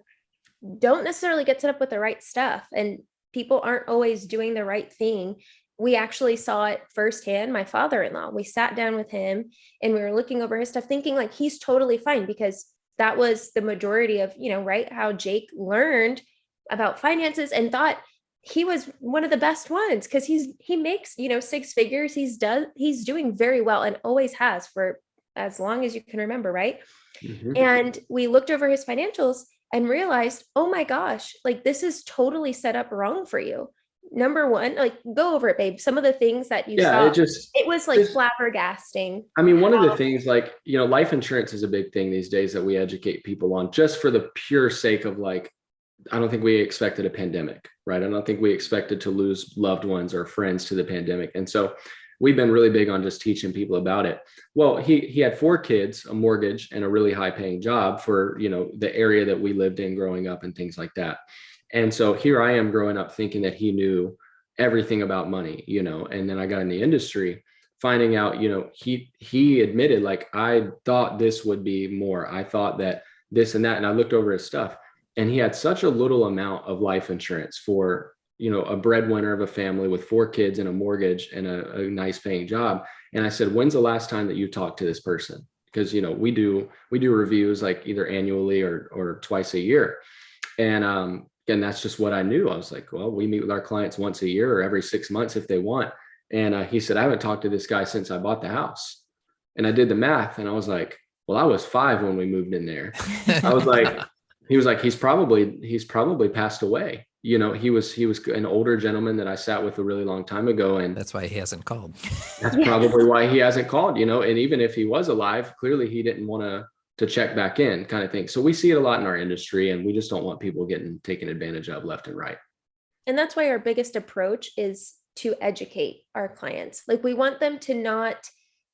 don't necessarily get set up with the right stuff and people aren't always doing the right thing. We actually saw it firsthand. My father-in-law, we sat down with him and we were looking over his stuff thinking like he's totally fine, because that was the majority of, right, how Jake learned about finances and thought he was one of the best ones, because he makes, 6 figures. He's doing very well and always has for as long as you can remember, right? And we looked over his financials and realized, oh my gosh, like this is totally set up wrong for you. Number one, like go over it, babe. Some of the things that you saw, it was like flabbergasting. I mean, one of the things like, life insurance is a big thing these days that we educate people on, just for the pure sake of like, I don't think we expected a pandemic, right? I don't think we expected to lose loved ones or friends to the pandemic. And so we've been really big on just teaching people about it. Well, he had 4 kids, a mortgage, and a really high paying job for, the area that we lived in growing up and things like that. And so here I am growing up thinking that he knew everything about money, and then I got in the industry finding out, he admitted, like, I thought this would be more. I thought that this and that. And I looked over his stuff, and he had such a little amount of life insurance for, a breadwinner of a family with 4 kids and a mortgage and a nice paying job. And I said, when's the last time that you talked to this person? Because, we do reviews like either annually or twice a year. And that's just what I knew. I was like, well, we meet with our clients once a year or every 6 months if they want. And he said, I haven't talked to this guy since I bought the house. And I did the math, and I was like, well, I was 5 when we moved in there. I was like, he was like, he's probably passed away. He was an older gentleman that I sat with a really long time ago. And that's why he hasn't called. That's probably why he hasn't called, and even if he was alive, clearly he didn't want to check back in, kind of thing. So we see it a lot in our industry, and we just don't want people getting taken advantage of left and right. And that's why our biggest approach is to educate our clients. Like, we want them to not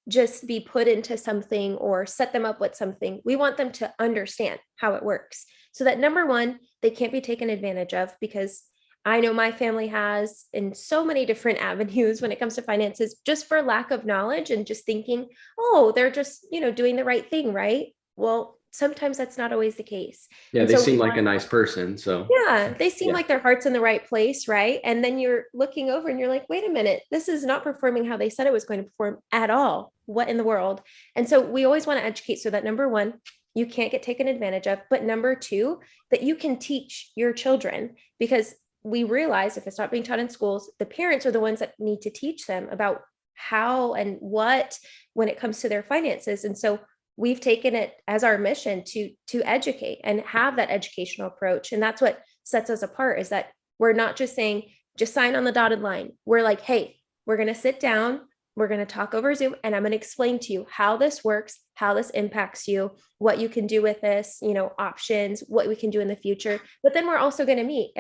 just be put into something or set them up with something. We want them to understand how it works, so that, number one, they can't be taken advantage of, because I know my family has in so many different avenues when it comes to finances, just for lack of knowledge and just thinking, oh, they're just, doing the right thing, right? Well, sometimes that's not always the case. Yeah, they seem like a nice person. So yeah, they seem like their heart's in the right place, right? And then you're looking over and you're like, wait a minute, this is not performing how they said it was going to perform at all. What in the world? And so we always want to educate, so that, number one, you can't get taken advantage of, but number two, that you can teach your children, because we realize if it's not being taught in schools, the parents are the ones that need to teach them about how and what when it comes to their finances. And so we've taken it as our mission to educate and have that educational approach. And that's what sets us apart, is that we're not just saying, just sign on the dotted line. We're like, hey, we're going to sit down, we're going to talk over Zoom, and I'm going to explain to you how this works, how this impacts you, what you can do with this, options, what we can do in the future. But then we're also going to meet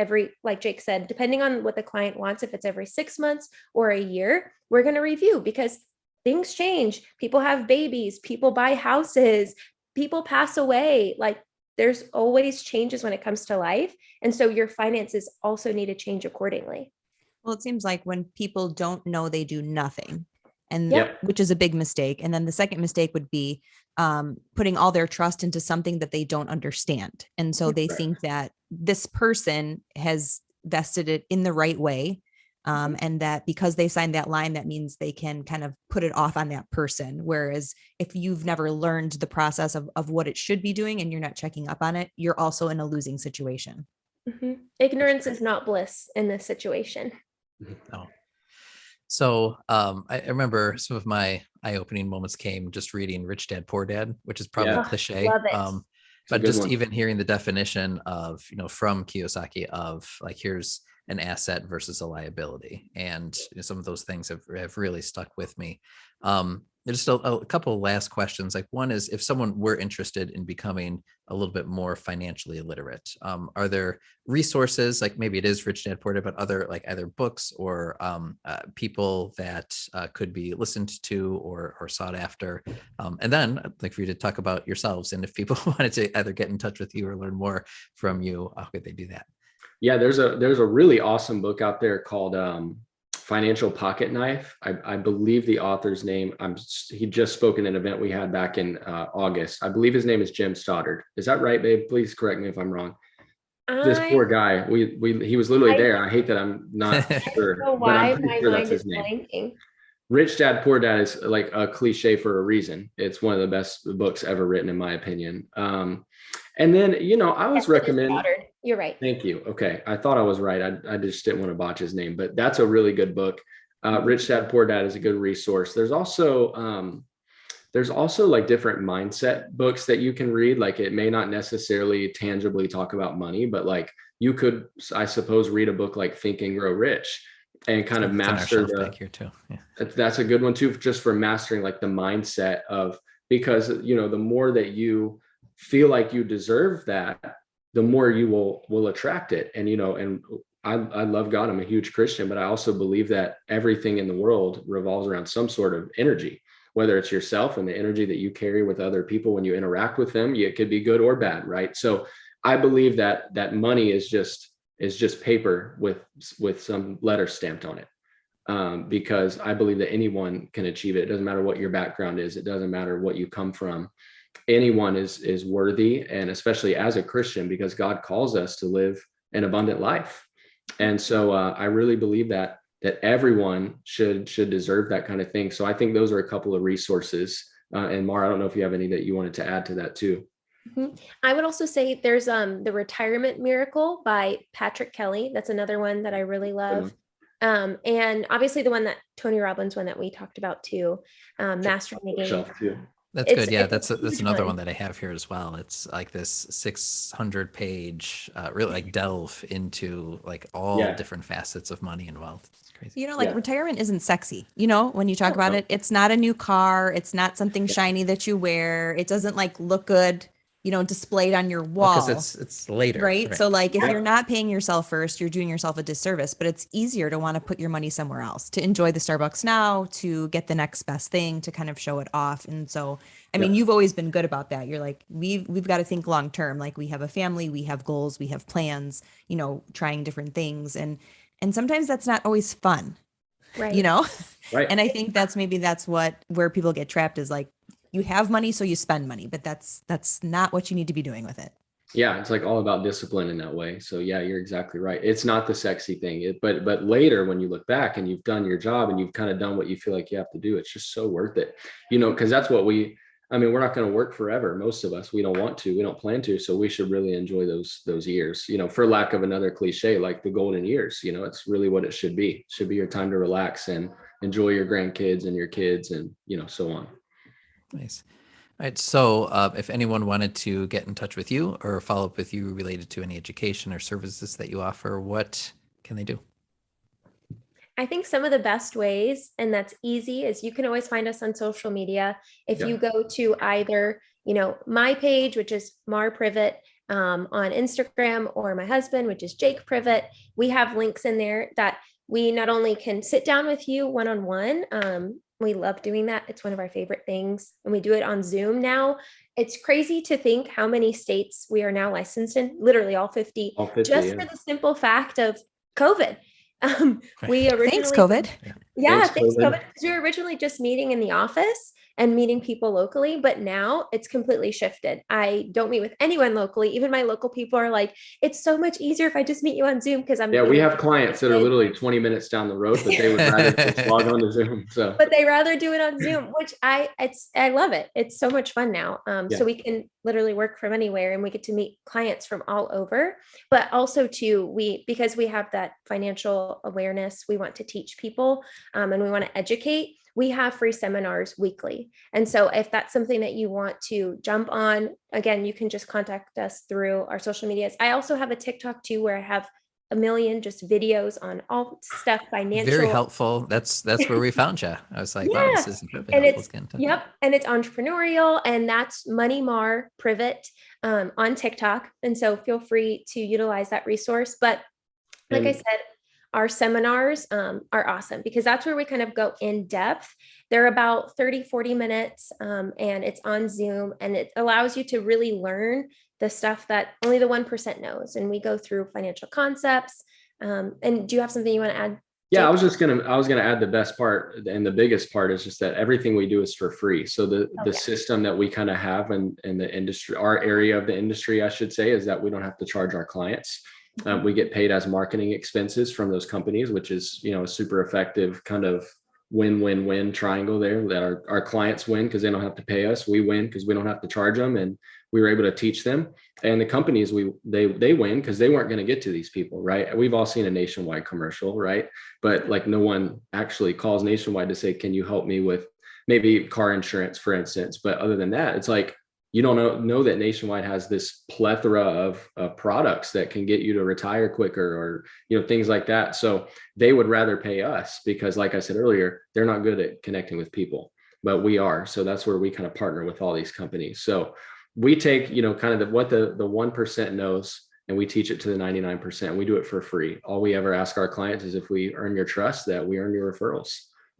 like Jake said, depending on what the client wants, if it's every 6 months or a year, we're going to review, because things change. People have babies, people buy houses, people pass away. Like, there's always changes when it comes to life. And so your finances also need to change accordingly. Well, it seems like when people don't know, they do nothing. And which is a big mistake. And then the second mistake would be putting all their trust into something that they don't understand. And so they think that this person has vested it in the right way. And that because they signed that line, that means they can kind of put it off on that person. Whereas if you've never learned the process of what it should be doing and you're not checking up on it, you're also in a losing situation. Mm-hmm. Ignorance is not bliss in this situation. No. So I remember some of my eye-opening moments came just reading Rich Dad, Poor Dad, which is probably a cliche. Love it. But just even hearing the definition of, from Kiyosaki of like, here's an asset versus a liability. And some of those things have really stuck with me. There's still a couple of last questions. Like, one is, if someone were interested in becoming a little bit more financially literate, are there resources, like maybe it is Rich Dad Poor Dad, but other, like, either books or people that could be listened to or sought after? And then I'd like for you to talk about yourselves, and if people wanted to either get in touch with you or learn more from you, how could they do that? Yeah, there's a really awesome book out there called Financial Pocket Knife. I believe the author's name, he just spoke in an event we had back in August. I believe his name is Jim Stoddard. Is that right, babe? Please correct me if I'm wrong. This poor guy, he was literally there. I hate that I'm not sure, but I'm pretty sure that's his name. Blanking. Rich Dad, Poor Dad is like a cliche for a reason. It's one of the best books ever written, in my opinion. And then, I always recommend. You're right. Thank you. Okay. I thought I was right. I just didn't want to botch his name, but that's a really good book. Rich Dad, Poor Dad is a good resource. There's also like different mindset books that you can read. Like, it may not necessarily tangibly talk about money, but like, you could, I suppose, read a book like Think and Grow Rich and kind of master back here too. Yeah. That's a good one too, just for mastering like the mindset of, because, the more that you feel like you deserve that, the more you will attract it. And, and I love God. I'm a huge Christian, but I also believe that everything in the world revolves around some sort of energy, whether it's yourself and the energy that you carry with other people when you interact with them. It could be good or bad, right? So I believe that money is just paper with some letters stamped on it. because I believe that anyone can achieve it. It doesn't matter what your background is. It doesn't matter what you come from. Anyone is worthy, and especially as a Christian, because God calls us to live an abundant life. And so I really believe that everyone should deserve that kind of thing. So I think those are a couple of resources. And Mar, I don't know if you have any that you wanted to add to that too. I would also say there's The Retirement Miracle by Patrick Kelly. That's another one that I really love. And obviously the one that Tony Robbins one that we talked about too, Mastering the Game. That's good. Yeah, that's another one that I have here as well. It's like this 600 page, really like delve into like all different facets of money and wealth. It's crazy. Retirement isn't sexy. When you talk about it, it's not a new car. It's not something shiny that you wear. It doesn't like look good, displayed on your wall. Because it's later. Right. So like if you're not paying yourself first, you're doing yourself a disservice, but it's easier to want to put your money somewhere else, to enjoy the Starbucks now, to get the next best thing, to kind of show it off. And so, I mean, you've always been good about that. You're like, we've got to think long term. Like we have a family, we have goals, we have plans, trying different things. And sometimes that's not always fun, right. Right. And I think that's where people get trapped, is like, you have money, so you spend money, but that's not what you need to be doing with it. Yeah, it's like all about discipline in that way. So yeah, you're exactly right. It's not the sexy thing, but later when you look back and you've done your job and you've kind of done what you feel like you have to do, it's just so worth it. Because that's what we're not going to work forever. Most of us, we don't want to, we don't plan to. So we should really enjoy those years, for lack of another cliche, like the golden years. It's really what it should be. It should be your time to relax and enjoy your grandkids and your kids and, so on. Nice. All right. So if anyone wanted to get in touch with you or follow up with you related to any education or services that you offer, what can they do? I think some of the best ways, and that's easy, is you can always find us on social media. If you go to either, my page, which is Mar Privette on Instagram, or my husband, which is Jake Privette, we have links in there that we not only can sit down with you one-on-one. We love doing that. It's one of our favorite things. And we do it on Zoom now. It's crazy to think how many states we are now licensed in, literally all 50 for the simple fact of COVID. We originally, thanks COVID. Thanks COVID. Because we were originally just meeting in the office and meeting people locally, but now it's completely shifted. I don't meet with anyone locally. Even my local people are like, it's so much easier if I just meet you on Zoom, because we have clients that are literally 20 minutes down the road, but they would rather just log on to Zoom. So, but they rather do it on Zoom, which I love it. It's so much fun now. So we can literally work from anywhere, and we get to meet clients from all over. But also too, because we have that financial awareness, we want to teach people, and we want to educate. We have free seminars weekly. And so if that's something that you want to jump on, again, you can just contact us through our social medias. I also have a TikTok too, where I have a million just videos on all stuff financial. Very helpful. That's where we found you. I was like, wow, this is incredibly helpful. And it's entrepreneurial, and that's Money Mar Privette on TikTok. And so feel free to utilize that resource. But like I said, our seminars are awesome, because that's where we kind of go in depth. They're about 30, 40 minutes, and it's on Zoom, and it allows you to really learn the stuff that only the 1% knows. And we go through financial concepts. And do you have something you want to add? Yeah, I was going to add the best part, and the biggest part is just that everything we do is for free. So the system that we kind of have in the industry, our area of the industry, I should say, is that we don't have to charge our clients. We get paid as marketing expenses from those companies, which is, a super effective kind of win-win-win triangle there, that our clients win because they don't have to pay us. We win because we don't have to charge them, and we were able to teach them. And the companies, they win because they weren't going to get to these people, right? We've all seen a Nationwide commercial, right? But like, no one actually calls Nationwide to say, can you help me with maybe car insurance, for instance? But other than that, it's like, you don't know that Nationwide has this plethora of products that can get you to retire quicker, or things like that. So they would rather pay us because, like I said earlier, they're not good at connecting with people, but we are. So that's where we kind of partner with all these companies. So we take kind of what the 1% knows, and we teach it to the 99%. We do it for free. All we ever ask our clients is, if we earn your trust, that we earn your referrals.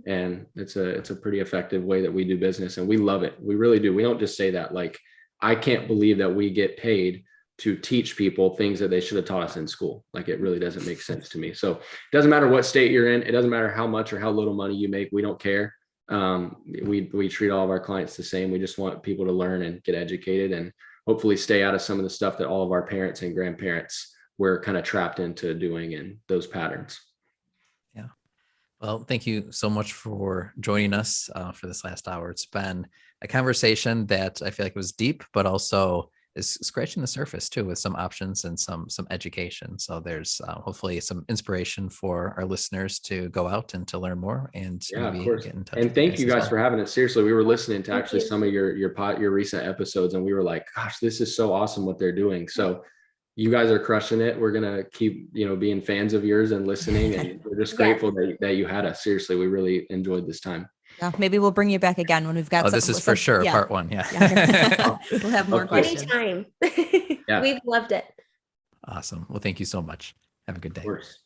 And it's a pretty effective way that we do business, and we love it. We really do. We don't just say that. Like, I can't believe that we get paid to teach people things that they should have taught us in school. Like, it really doesn't make sense to me. So it doesn't matter what state you're in. It doesn't matter how much or how little money you make. We don't care. We treat all of our clients the same. We just want people to learn and get educated and hopefully stay out of some of the stuff that all of our parents and grandparents were kind of trapped into doing in those patterns. Yeah. Well, thank you so much for joining us for this last hour. It's been a conversation that I feel like was deep, but also is scratching the surface too, with some options and some education. So there's hopefully some inspiration for our listeners to go out and to learn more and maybe get in touch. And thank you guys for having it. Seriously, we were listening to actually some of your recent episodes, and we were like, gosh, this is so awesome what they're doing. So you guys are crushing it. We're gonna keep being fans of yours and listening, and we're just grateful that you had us. Seriously, we really enjoyed this time. Yeah, maybe we'll bring you back again when we've got. This is for sure part one. Yeah. We'll have more questions. Anytime. Yeah. We've loved it. Awesome. Well, thank you so much. Have a good day. Of course.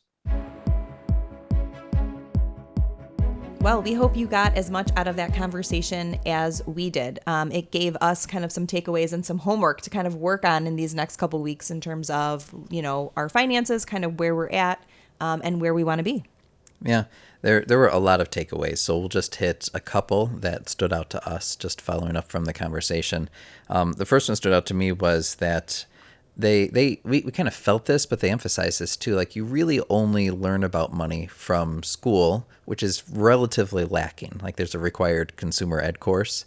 Well, we hope you got as much out of that conversation as we did. It gave us kind of some takeaways and some homework to kind of work on in these next couple weeks in terms of, our finances, kind of where we're at, and where we want to be. Yeah, there were a lot of takeaways, so we'll just hit a couple that stood out to us, just following up from the conversation. The first one stood out to me was that we kind of felt this, but they emphasized this too. Like, you really only learn about money from school, which is relatively lacking. Like, there's a required consumer ed course,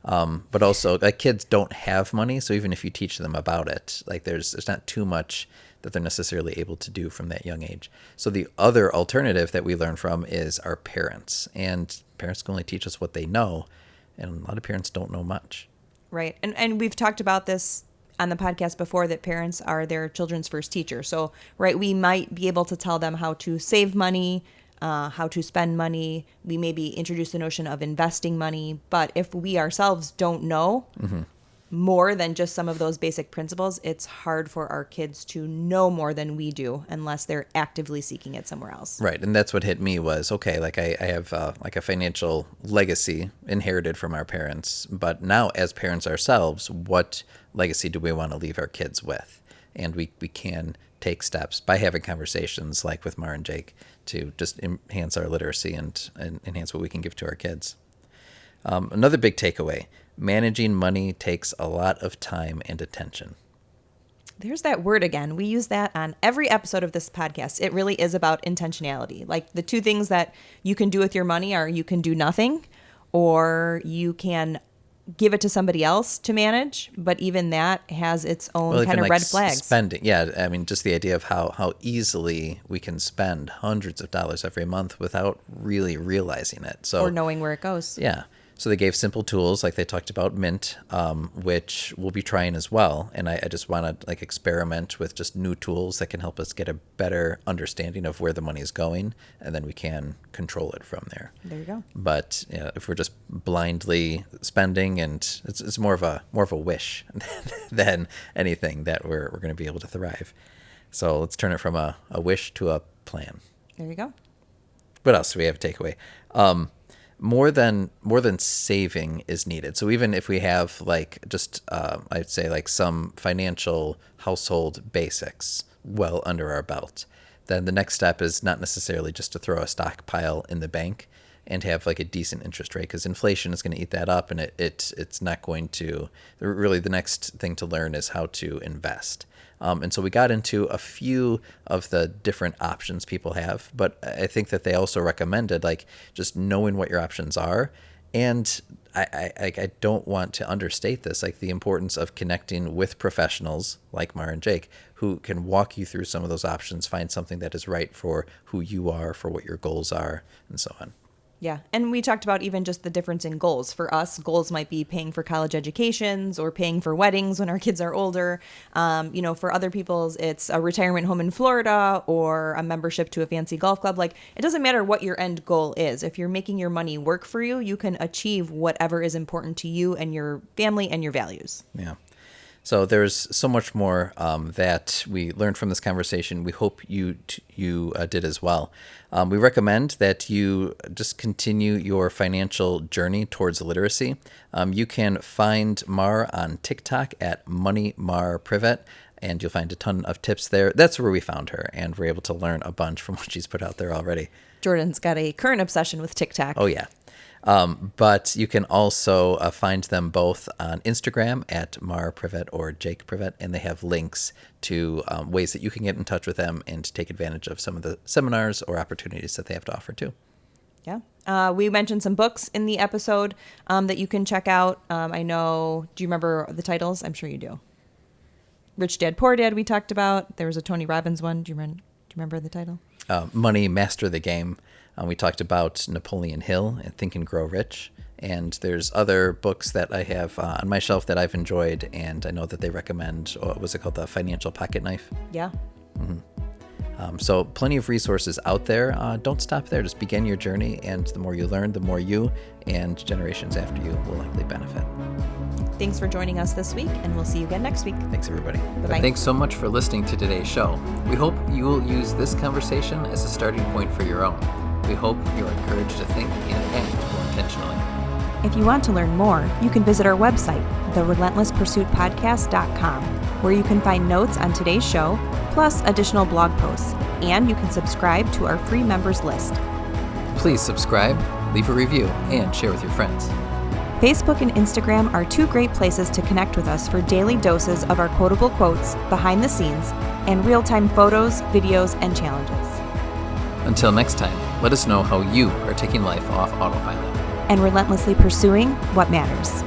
but also like kids don't have money, so even if you teach them about it, like there's not too much that they're necessarily able to do from that young age. So the other alternative that we learn from is our parents, and parents can only teach us what they know, and a lot of parents don't know much. Right. And we've talked about this on the podcast before, that parents are their children's first teacher. So, right, we might be able to tell them how to save money, how to spend money. We maybe introduce the notion of investing money, but if we ourselves don't know more than just some of those basic principles, it's hard for our kids to know more than we do unless they're actively seeking it somewhere else. Right. And that's what hit me was, okay, like I have like a financial legacy inherited from our parents, but now as parents ourselves, what legacy do we want to leave our kids with? And we can take steps by having conversations like with Mar and Jake to just enhance our literacy and enhance what we can give to our kids. Another big takeaway: managing money takes a lot of time and attention. There's that word again. We use that on every episode of this podcast. It really is about intentionality. Like, the two things that you can do with your money are you can do nothing, or you can give it to somebody else to manage. But even that has its own kind of red flags. Spending. Yeah. I mean, just the idea of how easily we can spend hundreds of dollars every month without really realizing it. So, or knowing where it goes. Yeah. So they gave simple tools, like they talked about Mint, which we'll be trying as well. And I just want to experiment with just new tools that can help us get a better understanding of where the money is going, and then we can control it from there. There you go. But if we're just blindly spending, and it's more of a wish than anything that we're going to be able to thrive. So let's turn it from a wish to a plan. There you go. What else do we have to take away? More than saving is needed. So even if we have I'd say some financial household basics well under our belt, then the next step is not necessarily just to throw a stockpile in the bank and have a decent interest rate, because inflation is going to eat that up, and it's not going to. Really, the next thing to learn is how to invest. And so we got into a few of the different options people have, but I think that they also recommended just knowing what your options are. And I don't want to understate this, the importance of connecting with professionals like Mar and Jake, who can walk you through some of those options, find something that is right for who you are, for what your goals are, and so on. Yeah. And we talked about even just the difference in goals. For us, goals might be paying for college educations or paying for weddings when our kids are older. For other people's, it's a retirement home in Florida or a membership to a fancy golf club. It doesn't matter what your end goal is. If you're making your money work for you, you can achieve whatever is important to you and your family and your values. Yeah. So there's so much more that we learned from this conversation. We hope you did as well. We recommend that you just continue your financial journey towards literacy. You can find Mar on TikTok at Money Mar Privette. and you'll find a ton of tips there. That's where we found her, and we're able to learn a bunch from what she's put out there already. Jordan's got a current obsession with TikTok. Oh, yeah. But you can also find them both on Instagram at Mar Privette or Jake Privette, and they have links to ways that you can get in touch with them and take advantage of some of the seminars or opportunities that they have to offer too. Yeah. We mentioned some books in the episode that you can check out. I know, do you remember the titles? I'm sure you do. Rich Dad, Poor Dad we talked about. There was a Tony Robbins one. Do you remember the title? Money, Master the Game. We talked about Napoleon Hill and Think and Grow Rich. And there's other books that I have on my shelf that I've enjoyed, and I know that they recommend, what was it called, The Financial Pocket Knife? Yeah. Mm-hmm. So plenty of resources out there. Don't stop there. Just begin your journey, and the more you learn, the more you and generations after you will likely benefit. Thanks for joining us this week, and we'll see you again next week. Thanks, everybody. Bye-bye. Thanks so much for listening to today's show. We hope you will use this conversation as a starting point for your own. We hope you're encouraged to think and act more intentionally. If you want to learn more, you can visit our website, therelentlesspursuitpodcast.com, where you can find notes on today's show, plus additional blog posts, and you can subscribe to our free members list. Please subscribe, leave a review, and share with your friends. Facebook and Instagram are two great places to connect with us for daily doses of our quotable quotes, behind the scenes, and real-time photos, videos, and challenges. Until next time, let us know how you are taking life off autopilot And relentlessly pursuing what matters.